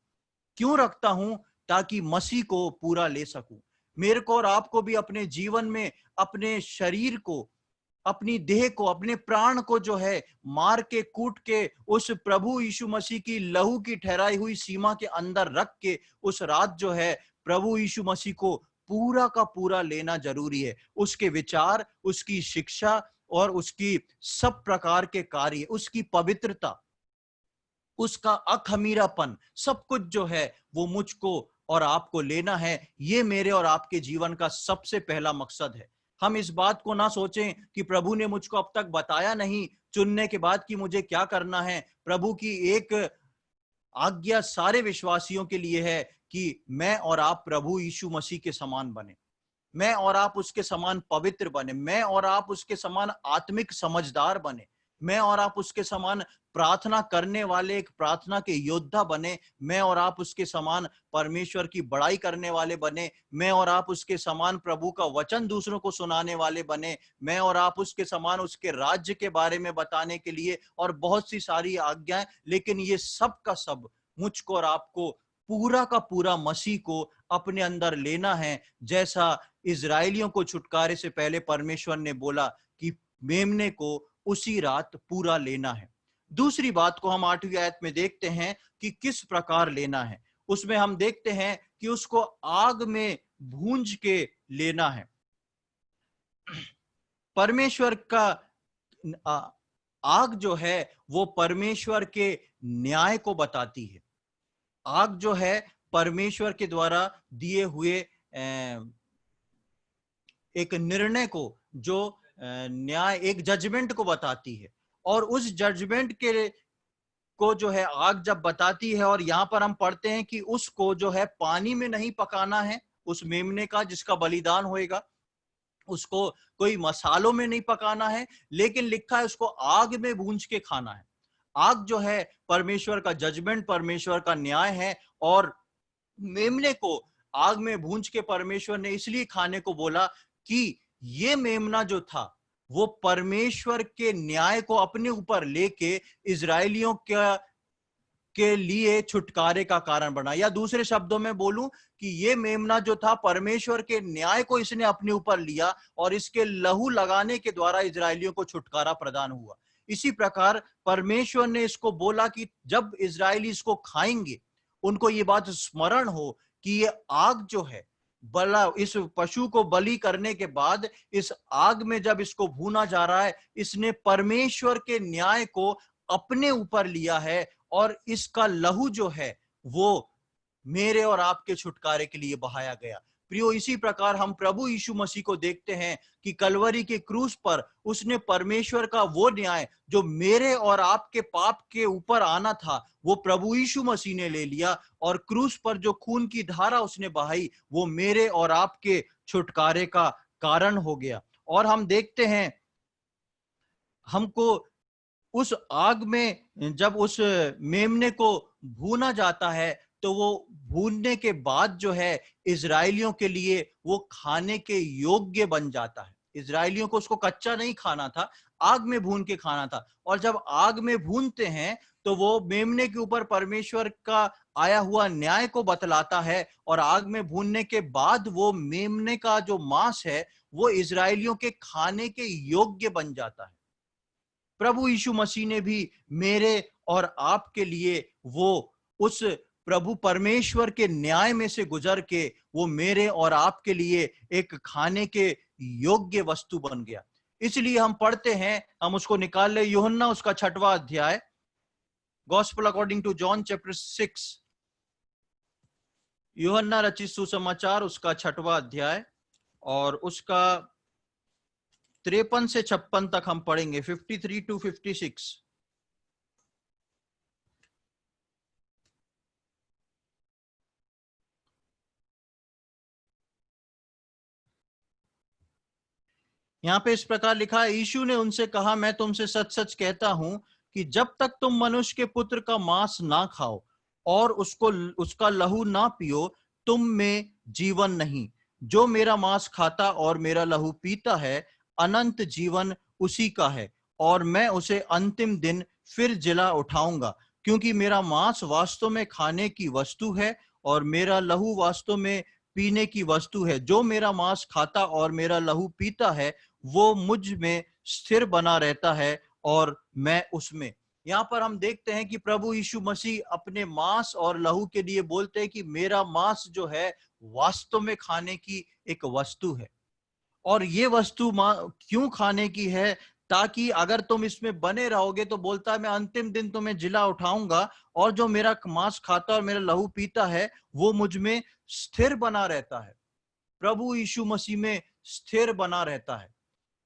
क्यों रखता हूं? ताकि मसीह को पूरा ले सकूं। मेरे को और आपको भी अपने जीवन में अपने शरीर को, अपनी देह को, अपने प्राण को जो है मार के, कूट के, उस प्रभु यीशु मसीह की लहू की ठहराई हुई सीमा के अंदर रख के, उस रात जो है प्रभु यीशु मसीह को पूरा का पूरा लेना जरूरी है। उसके विचार, उसकी शिक्षा और उसकी सब प्रकार के कार्य, उसकी पवित्रता, उसका अखमीरापन, सब कुछ जो है वो मुझको और आपको लेना है। ये मेरे और आपके जीवन का सबसे पहला मकसद है। हम इस बात को ना सोचें कि प्रभु ने मुझको अब तक बताया नहीं चुनने के बाद कि मुझे क्या करना है। प्रभु की एक आज्ञा सारे विश्वासियों के लिए है कि मैं और आप प्रभु यीशु मसीह के समान बने, मैं और आप उसके समान पवित्र बने, मैं और आप उसके समान आत्मिक समझदार बने, मैं और आप उसके समान प्रार्थना करने वाले एक प्रार्थना के योद्धा बने, मैं और आप उसके समान परमेश्वर की बड़ाई करने वाले बने, मैं और आप उसके समान प्रभु का वचन दूसरों को सुनाने वाले बने, मैं और आप उसके समान उसके राज्य के बारे में बताने के लिए, और बहुत सी सारी आज्ञाएं। लेकिन ये सब का सब मुझको और आपको पूरा का पूरा मसीह को अपने अंदर लेना है। जैसा इजरायलियों को छुटकारे से पहले परमेश्वर ने बोला कि मेमने को उसी रात पूरा लेना है। दूसरी बात को हम 8वीं आयत में देखते हैं कि किस प्रकार लेना है। उसमें हम देखते हैं कि उसको आग में भूंज के लेना है। परमेश्वर का आग जो है वो परमेश्वर के न्याय को बताती है। आग जो है परमेश्वर के द्वारा दिए हुए एक निर्णय को, जो न्याय, एक जजमेंट को बताती है। और उस जजमेंट के को जो है आग जब बताती है, और यहां पर हम पढ़ते हैं कि उसको जो है पानी में नहीं पकाना है, उस मेमने का जिसका बलिदान होएगा, उसको कोई मसालों में नहीं पकाना है, लेकिन लिखा है उसको आग में भूंज के खाना है। आग जो है परमेश्वर का जजमेंट, परमेश्वर का न्याय है। और मेमने को आग में भूंज के परमेश्वर ने इसलिए खाने को बोला कि ये मेमना जो था वो परमेश्वर के न्याय को अपने ऊपर लेके इजरायलियों के लिए छुटकारे का कारण बना। या दूसरे शब्दों में बोलूं कि ये मेमना जो था परमेश्वर के न्याय को इसने अपने ऊपर लिया, और इसके लहू लगाने के द्वारा इजरायलियों को छुटकारा प्रदान हुआ। इसी प्रकार परमेश्वर ने इसको बोला कि जब इजरायली इसको खाएंगे, उनको ये बात स्मरण हो कि ये आग जो है, बला, इस पशु को बलि करने के बाद इस आग में जब इसको भूना जा रहा है, इसने परमेश्वर के न्याय को अपने ऊपर लिया है, और इसका लहू जो है वो मेरे और आपके छुटकारे के लिए बहाया गया। प्रियो, इसी प्रकार हम प्रभु यीशु मसीह को देखते हैं कि कलवरी के क्रूस पर उसने परमेश्वर का वो न्याय जो मेरे और आपके पाप के ऊपर आना था, वो प्रभु यीशु मसीह ने ले लिया, और क्रूस पर जो खून की धारा उसने बहाई, वो मेरे और आपके छुटकारे का कारण हो गया। और हम देखते हैं, हमको उस आग में जब उस मेमने को भूना जाता है, तो वो भूनने के बाद जो है इजरायलियों के लिए वो खाने के योग्य बन जाता है। इजरायलियों को उसको कच्चा नहीं खाना था, आग में भून के खाना था। और जब आग में भूनते हैं तो वो मेमने के ऊपर परमेश्वर का आया हुआ न्याय को बतलाता है, और आग में भूनने के बाद वो मेमने का जो मांस है वो इजरायलियों के खाने के योग्य बन जाता है। प्रभु यीशु मसीह ने भी मेरे और आपके लिए वो उस प्रभु परमेश्वर के न्याय में से गुजर के वो मेरे और आपके लिए एक खाने के योग्य वस्तु बन गया। इसलिए हम पढ़ते हैं, हम उसको निकाल ले, यूहन्ना उसका 6वां अध्याय, gospel according to John chapter 6, यूहन्ना रचित सुसमाचार उसका 6वां अध्याय, और उसका 53 से 56 तक हम पढ़ेंगे, 53 to 56। यहां पे इस प्रकार लिखा है, यीशु ने उनसे कहा, मैं तुमसे सच सच कहता हूं कि जब तक तुम मनुष्य के पुत्र का मांस ना खाओ और उसका लहू ना पियो, तुम में जीवन नहीं। जो मेरा मांस खाता और मेरा लहू पीता है, अनंत जीवन उसी का है, और मैं उसे अंतिम दिन फिर जिला उठाऊंगा। क्योंकि मेरा मांस वास्तव में खाने की वस्तु है, और मेरा लहू वास्तव में पीने की वस्तु है। जो मेरा मांस खाता और मेरा लहू पीता है, वो मुझ में स्थिर बना रहता है और मैं उसमें। यहाँ पर हम देखते हैं कि प्रभु यीशु मसीह अपने मांस और लहू के लिए बोलते हैं कि मेरा मांस जो है वास्तव में खाने की एक वस्तु है। और ये वस्तु क्यों खाने की है? ताकि अगर तुम इसमें बने रहोगे, तो बोलता है मैं अंतिम दिन तुम्हें जिला उठाऊंगा, और जो मेरा मांस खाता और मेरा लहू पीता है वो मुझ में स्थिर बना रहता है, प्रभु यीशु मसीह में स्थिर बना रहता है।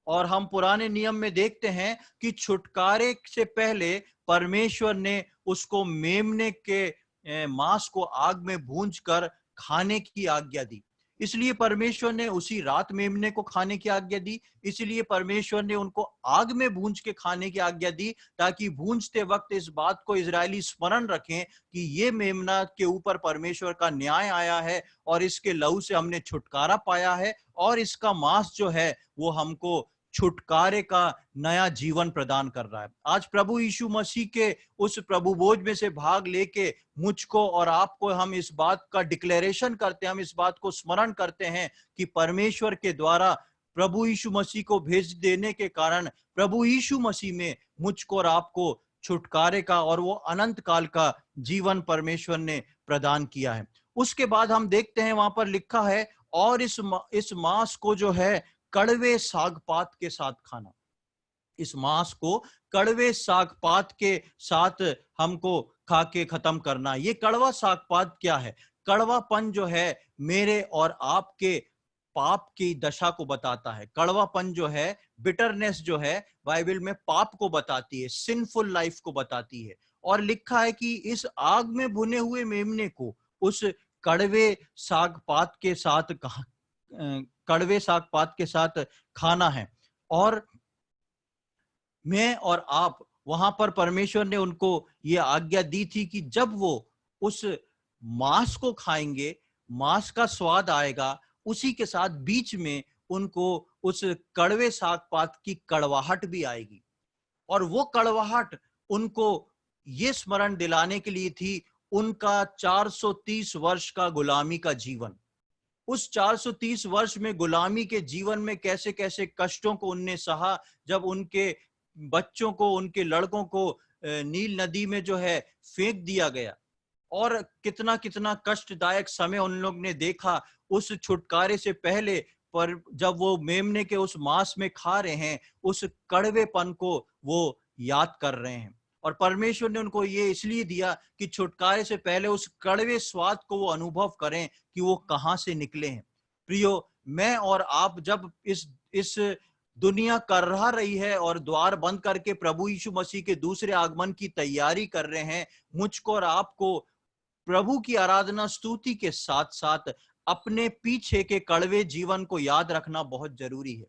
और हम पुराने नियम में देखते हैं कि छुटकारे से पहले परमेश्वर ने उसको मेमने के मांस को आग में भूंजकर खाने की आज्ञा दी। इसलिए परमेश्वर ने उसी रात मेमने को खाने की आज्ञा दी। इसलिए परमेश्वर ने उनको आग में भूंज के खाने की आज्ञा दी, ताकि भूंजते वक्त इस बात को इजरायली स्मरण रखें कि ये मेमना के ऊपर परमेश्वर का न्याय आया है और इसके लहू से हमने छुटकारा पाया है, और इसका मांस जो है वो हमको छुटकारे का नया जीवन प्रदान कर रहा है। आज प्रभु यीशु मसीह के उस प्रभु भोज में से भाग लेके मुझको और आपको हम इस बात का डिक्लेरेशन करते हैं, हम इस बात को स्मरण करते हैं कि परमेश्वर के द्वारा प्रभु यीशु मसीह को भेज देने के कारण प्रभु यीशु मसीह में मुझको और आपको छुटकारे का और वो अनंत काल का जीवन परमेश्वर ने प्रदान किया है। उसके बाद हम देखते हैं वहां पर लिखा है, और इस मांस को जो है कड़वे सागपात के साथ खाना। इस मांस को कड़वे सागपात के साथ हमको खा के खत्म करना। ये कड़वा सागपात क्या है? कड़वापन जो है मेरे और आपके पाप की दशा को बताता है। कड़वापन जो है, बिटरनेस जो है, बाइबल में पाप को बताती है, सिंफुल लाइफ को बताती है। और लिखा है कि इस आग में भुने हुए मेमने को उस कड़वे सागपात के साथ कड़वे सागपात के साथ खाना है। और मैं और आप, वहां पर परमेश्वर ने उनको ये आज्ञा दी थी कि जब वो उस मांस को खाएंगे, मांस का स्वाद आएगा, उसी के साथ बीच में उनको उस कड़वे सागपात की कड़वाहट भी आएगी। और वो कड़वाहट उनको ये स्मरण दिलाने के लिए थी उनका 430 वर्ष का गुलामी का जीवन। उस 430 वर्ष में गुलामी के जीवन में कैसे कैसे कष्टों को उनने सहा, जब उनके बच्चों को, उनके लड़कों को नील नदी में जो है फेंक दिया गया, और कितना कितना कष्टदायक समय उन लोग ने देखा उस छुटकारे से पहले। पर जब वो मेमने के उस मांस में खा रहे हैं, उस कड़वेपन को वो याद कर रहे हैं। और परमेश्वर ने उनको ये इसलिए दिया कि छुटकारे से पहले उस कड़वे स्वाद को वो अनुभव करें कि वो कहां से निकले हैं। प्रियो, मैं और आप जब इस दुनिया कर रही है और द्वार बंद करके प्रभु यीशु मसीह के दूसरे आगमन की तैयारी कर रहे हैं, मुझको और आपको प्रभु की आराधना स्तुति के साथ साथ अपने पीछे के कड़वे जीवन को याद रखना बहुत जरूरी है।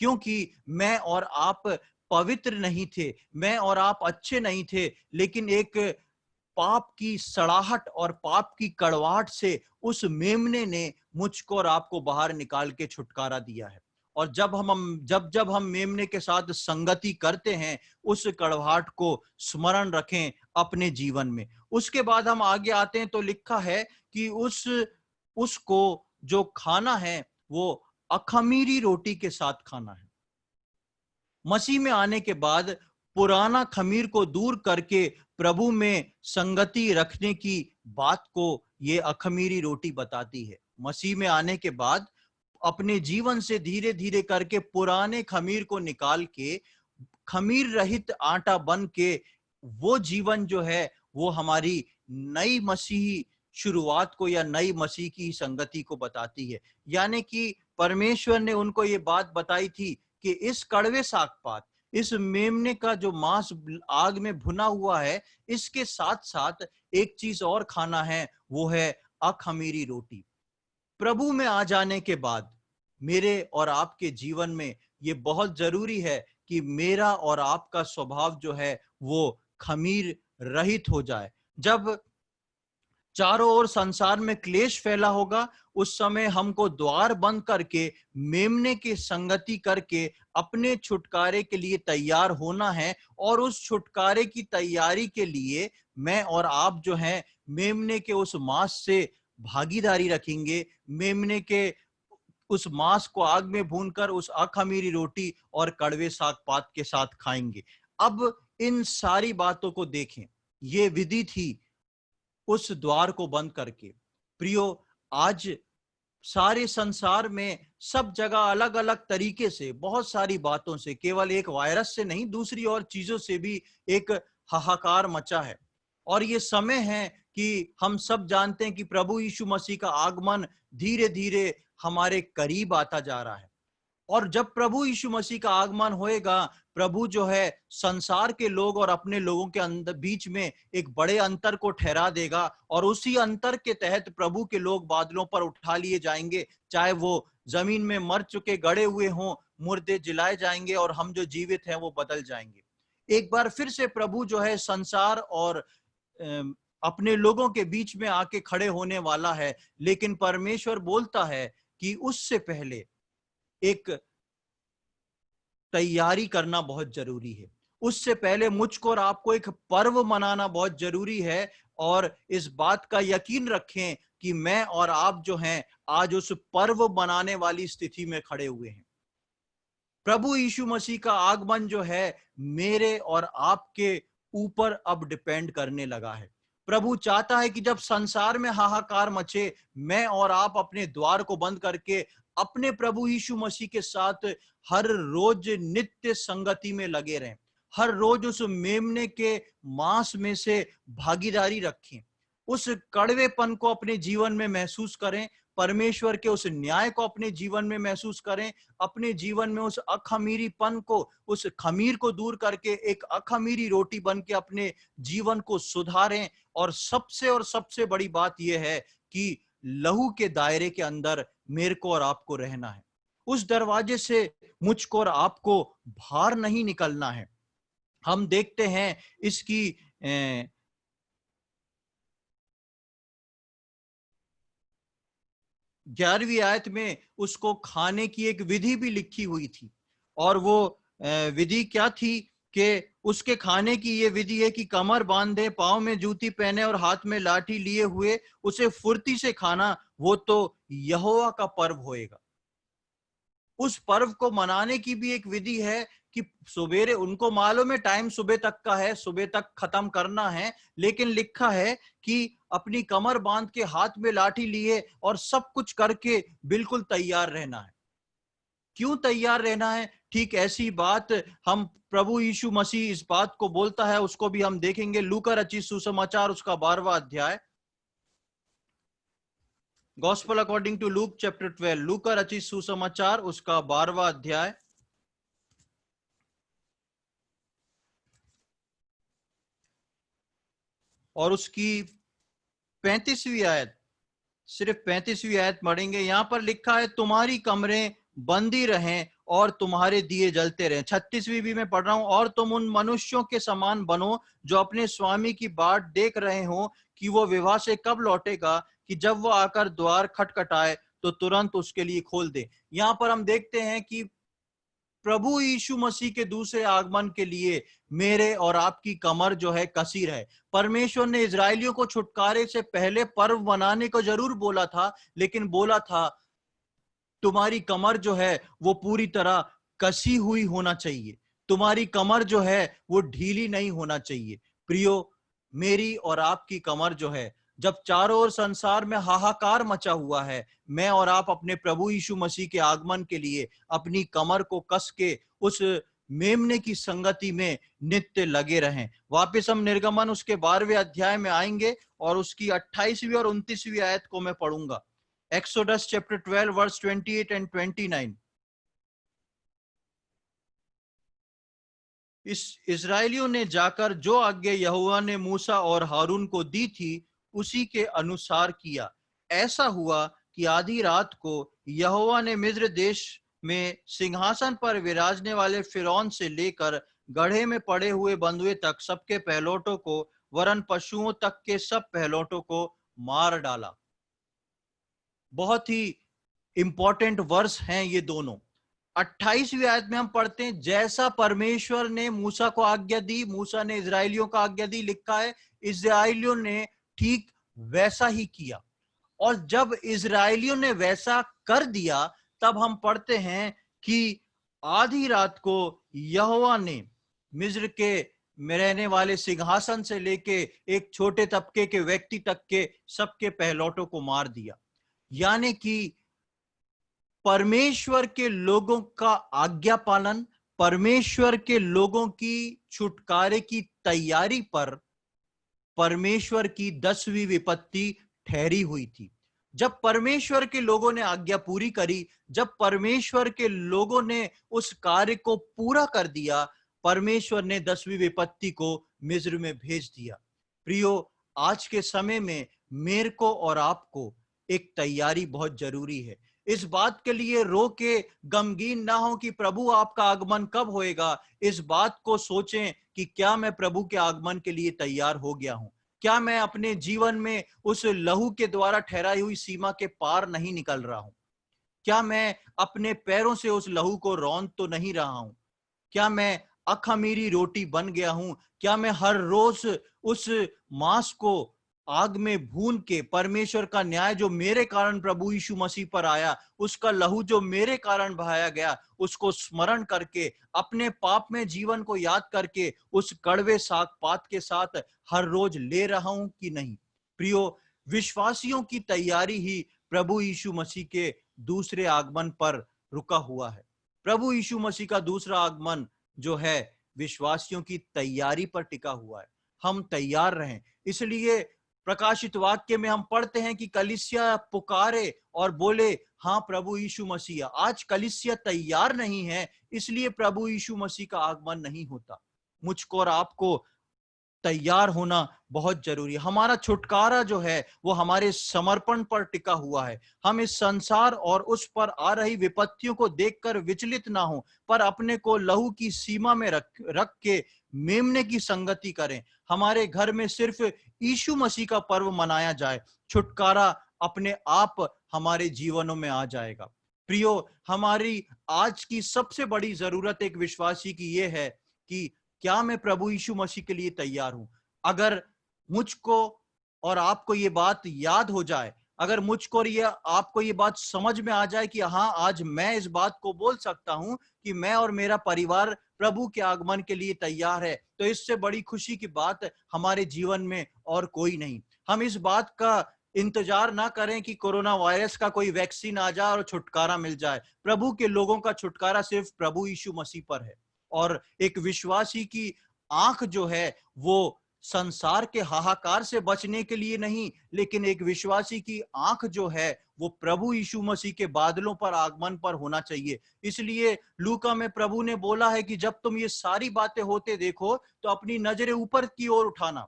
क्योंकि मैं और आप पवित्र नहीं थे, मैं और आप अच्छे नहीं थे, लेकिन एक पाप की सड़ाहट और पाप की कड़वाहट से उस मेमने ने मुझको और आपको बाहर निकाल के छुटकारा दिया है। और जब हम मेमने के साथ संगति करते हैं, उस कड़वाहट को स्मरण रखें अपने जीवन में। उसके बाद हम आगे आते हैं तो लिखा है कि उसको जो खाना है वो अखमीरी रोटी के साथ खाना है। मसीह में आने के बाद पुराना खमीर को दूर करके प्रभु में संगति रखने की बात को ये अखमीरी रोटी बताती है। मसीह में आने के बाद अपने जीवन से धीरे धीरे करके पुराने खमीर को निकाल के खमीर रहित आटा बन के वो जीवन जो है वो हमारी नई मसीही शुरुआत को या नई मसीह की संगति को बताती है। यानी कि परमेश्वर ने उनको ये बात बताई थी कि इस कड़वे सागपात, इस मेमने का जो मांस आग में भुना हुआ है, इसके साथ साथ एक चीज और खाना है, वो है अखमीरी रोटी। प्रभु में आ जाने के बाद मेरे और आपके जीवन में ये बहुत जरूरी है कि मेरा और आपका स्वभाव जो है वो खमीर रहित हो जाए। जब चारों ओर संसार में क्लेश फैला होगा, उस समय हमको द्वार बंद करके मेमने की संगति करके अपने छुटकारे के लिए तैयार होना है। और उस छुटकारे की तैयारी के लिए मैं और आप जो हैं मेमने के उस मांस से भागीदारी रखेंगे। मेमने के उस मांस को आग में भूनकर उस अखमीरी रोटी और कड़वे साग पात के साथ खाएंगे। अब इन सारी बातों को देखें। ये विधि थी उस द्वार को बंद करके। प्रियो, आज सारे संसार में सब जगह अलग अलग तरीके से, बहुत सारी बातों से, केवल एक वायरस से नहीं, दूसरी और चीजों से भी एक हाहाकार मचा है। और ये समय है कि हम सब जानते हैं कि प्रभु यीशु मसीह का आगमन धीरे धीरे हमारे करीब आता जा रहा है। और जब प्रभु यीशु मसीह का आगमन होएगा, प्रभु जो है संसार के लोग और अपने लोगों के अंदर बीच में एक बड़े अंतर को ठहरा देगा, और उसी अंतर के तहत प्रभु के लोग बादलों पर उठा लिए जाएंगे। चाहे वो जमीन में मर चुके गड़े हुए हों, मुर्दे जिलाए जाएंगे और हम जो जीवित हैं वो बदल जाएंगे। एक बार फिर से प्रभु जो है संसार और अपने लोगों के बीच में आके खड़े होने वाला है। लेकिन परमेश्वर बोलता है कि उससे पहले एक तैयारी करना बहुत जरूरी है। उससे पहले मुझको और आपको एक पर्व मनाना बहुत जरूरी है। और इस बात का यकीन रखें कि मैं और आप जो हैं आज उस पर्व मनाने वाली स्थिति में खड़े हुए हैं। प्रभु यीशु मसीह का आगमन जो है मेरे और आपके ऊपर अब डिपेंड करने लगा है। प्रभु चाहता है कि जब संसार में हाहाकार मचे, मैं और आप अपने द्वार को बंद करके अपने प्रभु यीशु मसीह के साथ हर रोज नित्य संगति में लगे रहें, हर रोज उस मेमने के मांस में से भागीदारी रखें, उस कड़वेपन को अपने जीवन में महसूस करें, परमेश्वर के उस न्याय को अपने जीवन में महसूस करें, अपने जीवन में उस अखमीरीपन को, उस खमीर को दूर करके एक अखमीरी रोटी बन के अपने जीवन को सुधारें। और सबसे बड़ी बात यह है कि लहू के दायरे के अंदर मेरे को और आपको रहना है। उस दरवाजे से मुझको और आपको बाहर नहीं निकलना है। हम देखते हैं इसकी 11वीं आयत में उसको खाने की एक विधि भी लिखी हुई थी। और वो विधि क्या थी कि उसके खाने की ये विधि है कि कमर बांधे, पांव में जूती पहने और हाथ में लाठी लिए हुए उसे फुर्ती से खाना, वो तो यहोवा का पर्व होएगा। उस पर्व को मनाने की भी एक विधि है कि सुबेरे, उनको मालूम है टाइम सुबह तक का है, सुबह तक खत्म करना है, लेकिन लिखा है कि अपनी कमर बांध के हाथ में लाठी लिए और सब कुछ करके बिल्कुल तैयार रहना है। क्यों तैयार रहना है? ठीक ऐसी बात हम प्रभु यीशु मसीह इस बात को बोलता है, उसको भी हम देखेंगे। लूका रचित सुसमाचार उसका 12वां अध्याय, gospel according to Luke chapter 12, लूका रचित सुसमाचार उसका 12वां अध्याय और उसकी 35वीं आयत, सिर्फ 35वीं आयत पढ़ेंगे। यहां पर लिखा है, तुम्हारी कमरें बंदी रहें और तुम्हारे दिए जलते रहें। 36वीं भी मैं पढ़ रहा हूं, और तुम उन मनुष्यों के समान बनो जो अपने स्वामी की बाट देख रहे हो कि वो विवाह से कब लौटेगा, कि जब वो आकर द्वार खटखटाए तो तुरंत उसके लिए खोल दे। यहां पर हम देखते हैं कि प्रभु यीशु मसीह के दूसरे आगमन के लिए मेरे और आपकी कमर जो है कसी रहे। परमेश्वर ने इजरायलियों को छुटकारे से पहले पर्व मनाने को जरूर बोला था, लेकिन बोला था तुम्हारी कमर जो है वो पूरी तरह कसी हुई होना चाहिए, तुम्हारी कमर जो है वो ढीली नहीं होना चाहिए। प्रियो, मेरी और आपकी कमर जो है, जब चारों ओर संसार में हाहाकार मचा हुआ है, मैं और आप अपने प्रभु यीशु मसीह के आगमन के लिए अपनी कमर को कस के उस मेमने की संगति में नित्य लगे रहें। वापस हम निर्गमन उसके 12वें अध्याय में आएंगे और उसकी 28वीं और 29वीं आयत को मैं पढ़ूंगा। Exodus chapter 12 verse 28 and 29। इस इजरायलियों ने जाकर जो आज्ञा यहोवा ने मूसा और हारून को दी थी उसी के अनुसार किया। ऐसा हुआ कि आधी रात को यहोवा ने मिस्र देश में सिंहासन पर विराजने वाले फिरौन से लेकर गड्ढे में पड़े हुए बंधुए तक सबके पहलौठों को, वरन पशुओं तक के सब पहलौठों को मार डाला। बहुत ही इंपॉर्टेंट वर्स हैं ये दोनों। 28वीं आयत में हम पढ़ते हैं, जैसा परमेश्वर ने मूसा को आज्ञा दी, मूसा ने इजरायलियों को आज्ञा दी, लिखा है इजरायलियों ने ठीक वैसा ही किया। और जब इजरायलियों ने वैसा कर दिया, तब हम पढ़ते हैं कि आधी रात को यहोवा ने मिस्र के में रहने वाले सिंहासन से लेके एक छोटे तबके के व्यक्ति तक के सबके पहलौठों को मार दिया। यानी कि परमेश्वर के लोगों का आज्ञा पालन, परमेश्वर के लोगों की छुटकारे की तैयारी पर परमेश्वर की 10वीं विपत्ति ठहरी हुई थी। जब परमेश्वर के लोगों ने आज्ञा पूरी करी, जब परमेश्वर के लोगों ने उस कार्य को पूरा कर दिया, परमेश्वर ने 10वीं विपत्ति को मिस्र में भेज दिया। प्रियो, आज के समय में मेरे को और आपको एक तैयारी बहुत जरूरी है। इस बात के लिए रो के गमगीन ना हो कि प्रभु आपका आगमन कब होएगा। इस बात को सोचें कि क्या मैं प्रभु के आगमन के लिए तैयार हो गया हूं? क्या मैं अपने जीवन में उस लहू के द्वारा ठहराई हुई सीमा के पार नहीं निकल रहा हूं? क्या मैं अपने पैरों से उस लहू को रौंद तो नहीं रहा हूं? क्या मैं अखमीरी रोटी बन गया हूं? क्या मैं हर रोज उस मांस को आग में भून के परमेश्वर का न्याय जो मेरे कारण प्रभु यीशु मसीह पर आया, उसका लहू जो मेरे कारण बहाया गया, उसको स्मरण करके अपने पाप में जीवन को याद करके उस कड़वे साग पात के साथ हर रोज ले रहा हूं कि नहीं? प्रियो, विश्वासियों की तैयारी ही प्रभु यीशु मसीह के दूसरे आगमन पर रुका हुआ है। प्रभु यीशु मसीह का दूसरा आगमन जो है विश्वासियों की तैयारी पर टिका हुआ है। हम तैयार रहें। इसलिए प्रकाशित वाक्य में हम पढ़ते हैं कि कलीसिया पुकारे और बोले, हाँ प्रभु यीशु मसीह। आज कलीसिया तैयार नहीं है, इसलिए प्रभु यीशु मसीह का आगमन नहीं होता। मुझको और आपको तैयार होना बहुत जरूरी है। हमारा छुटकारा जो है वो हमारे समर्पण पर टिका हुआ है। हम इस संसार और उस पर आ रही विपत्तियों को देखकर विचलित ना हो, पर अपने को लहू की सीमा में रख के मेमने की संगति करें। हमारे घर में सिर्फ यीशु मसीह का पर्व मनाया जाए, छुटकारा अपने आप हमारे जीवनों में आ जाएगा। प्रियो, हमारी आज की सबसे बड़ी जरूरत एक विश्वासी की ये है कि क्या मैं प्रभु यीशु मसीह के लिए तैयार हूं? अगर मुझको और आपको ये बात याद हो जाए, अगर मुझको और ये आपको ये बात समझ में आ जाए कि हाँ, आज मैं इस बात को बोल सकता हूं कि मैं और मेरा परिवार प्रभु के आगमन के लिए तैयार है, तो इससे बड़ी खुशी की बात हमारे जीवन में और कोई नहीं। हम इस बात का इंतजार ना करें कि कोरोना वायरस का कोई वैक्सीन आ जाए और छुटकारा मिल जाए। प्रभु के लोगों का छुटकारा सिर्फ प्रभु यीशु मसीह पर है। और एक विश्वासी की आंख जो है वो संसार के हाहाकार से बचने के लिए नहीं, लेकिन एक विश्वासी की आंख जो है वो प्रभु यीशु मसीह के बादलों पर आगमन पर होना चाहिए। इसलिए लूका में प्रभु ने बोला है कि जब तुम ये सारी बातें होते देखो तो अपनी नजरें ऊपर की ओर उठाना।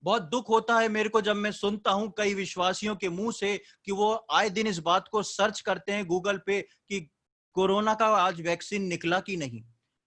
बहुत दुख होता है मेरे को जब मैं सुनता हूं कई विश्वासियों के मुंह से कि वो आए दिन इस बात को सर्च करते हैं गूगल पे कि कोरोना का आज वैक्सीन निकला कि नहीं,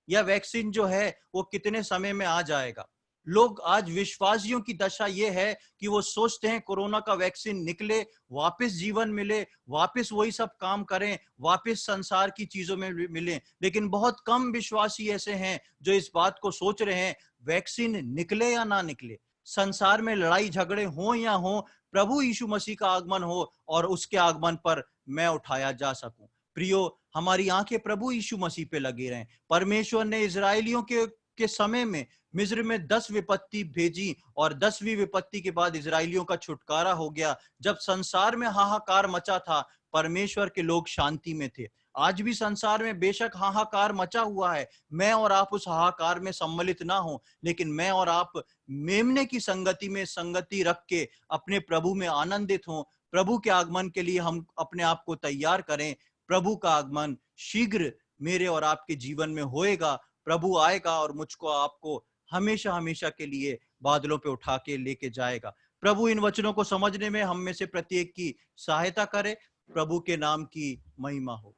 या वैक्सीन जो है वो कितने समय में आ जाएगा। लोग आज विश्वासियों की दशा ये है कि वो सोचते हैं कोरोना का वैक्सीन निकले, वापस जीवन मिले, वापस वही सब काम करें, वापस संसार की चीजों में मिलें। लेकिन बहुत कम विश्वासी ऐसे हैं जो इस बात को सोच रहे हैं वैक्सीन निकले या ना निकले, संसार में लड़ाई झगड़े हो या हो, प्रभु यीशु मसीह का आगमन हो और उसके आगमन पर मैं उठाया जा सकूं। प्रियो, हमारी आंखें प्रभु यीशु मसीह पे लगी रहें। परमेश्वर ने इजरायलियों के समय में मिस्र में 10 विपत्ति भेजी और 10वीं विपत्ति के बाद इजरायलियों का छुटकारा हो गया। जब संसार में हाहाकार मचा था, परमेश्वर के लोग शांति में थे। आज भी संसार में बेशक हाहाकार मचा हुआ है, मैं और आप उस हाहाकार में सम्मिलित ना हो, लेकिन मैं और आप मेमने की संगति में संगति रख के अपने प्रभु में आनंदित हों। प्रभु के आगमन के लिए हम अपने आप को तैयार करें। प्रभु का आगमन शीघ्र मेरे और आपके जीवन में होएगा। प्रभु आएगा और मुझको आपको हमेशा हमेशा के लिए बादलों पे उठा के लेके जाएगा। प्रभु इन वचनों को समझने में हम में से प्रत्येक की सहायता करे। प्रभु के नाम की महिमा हो।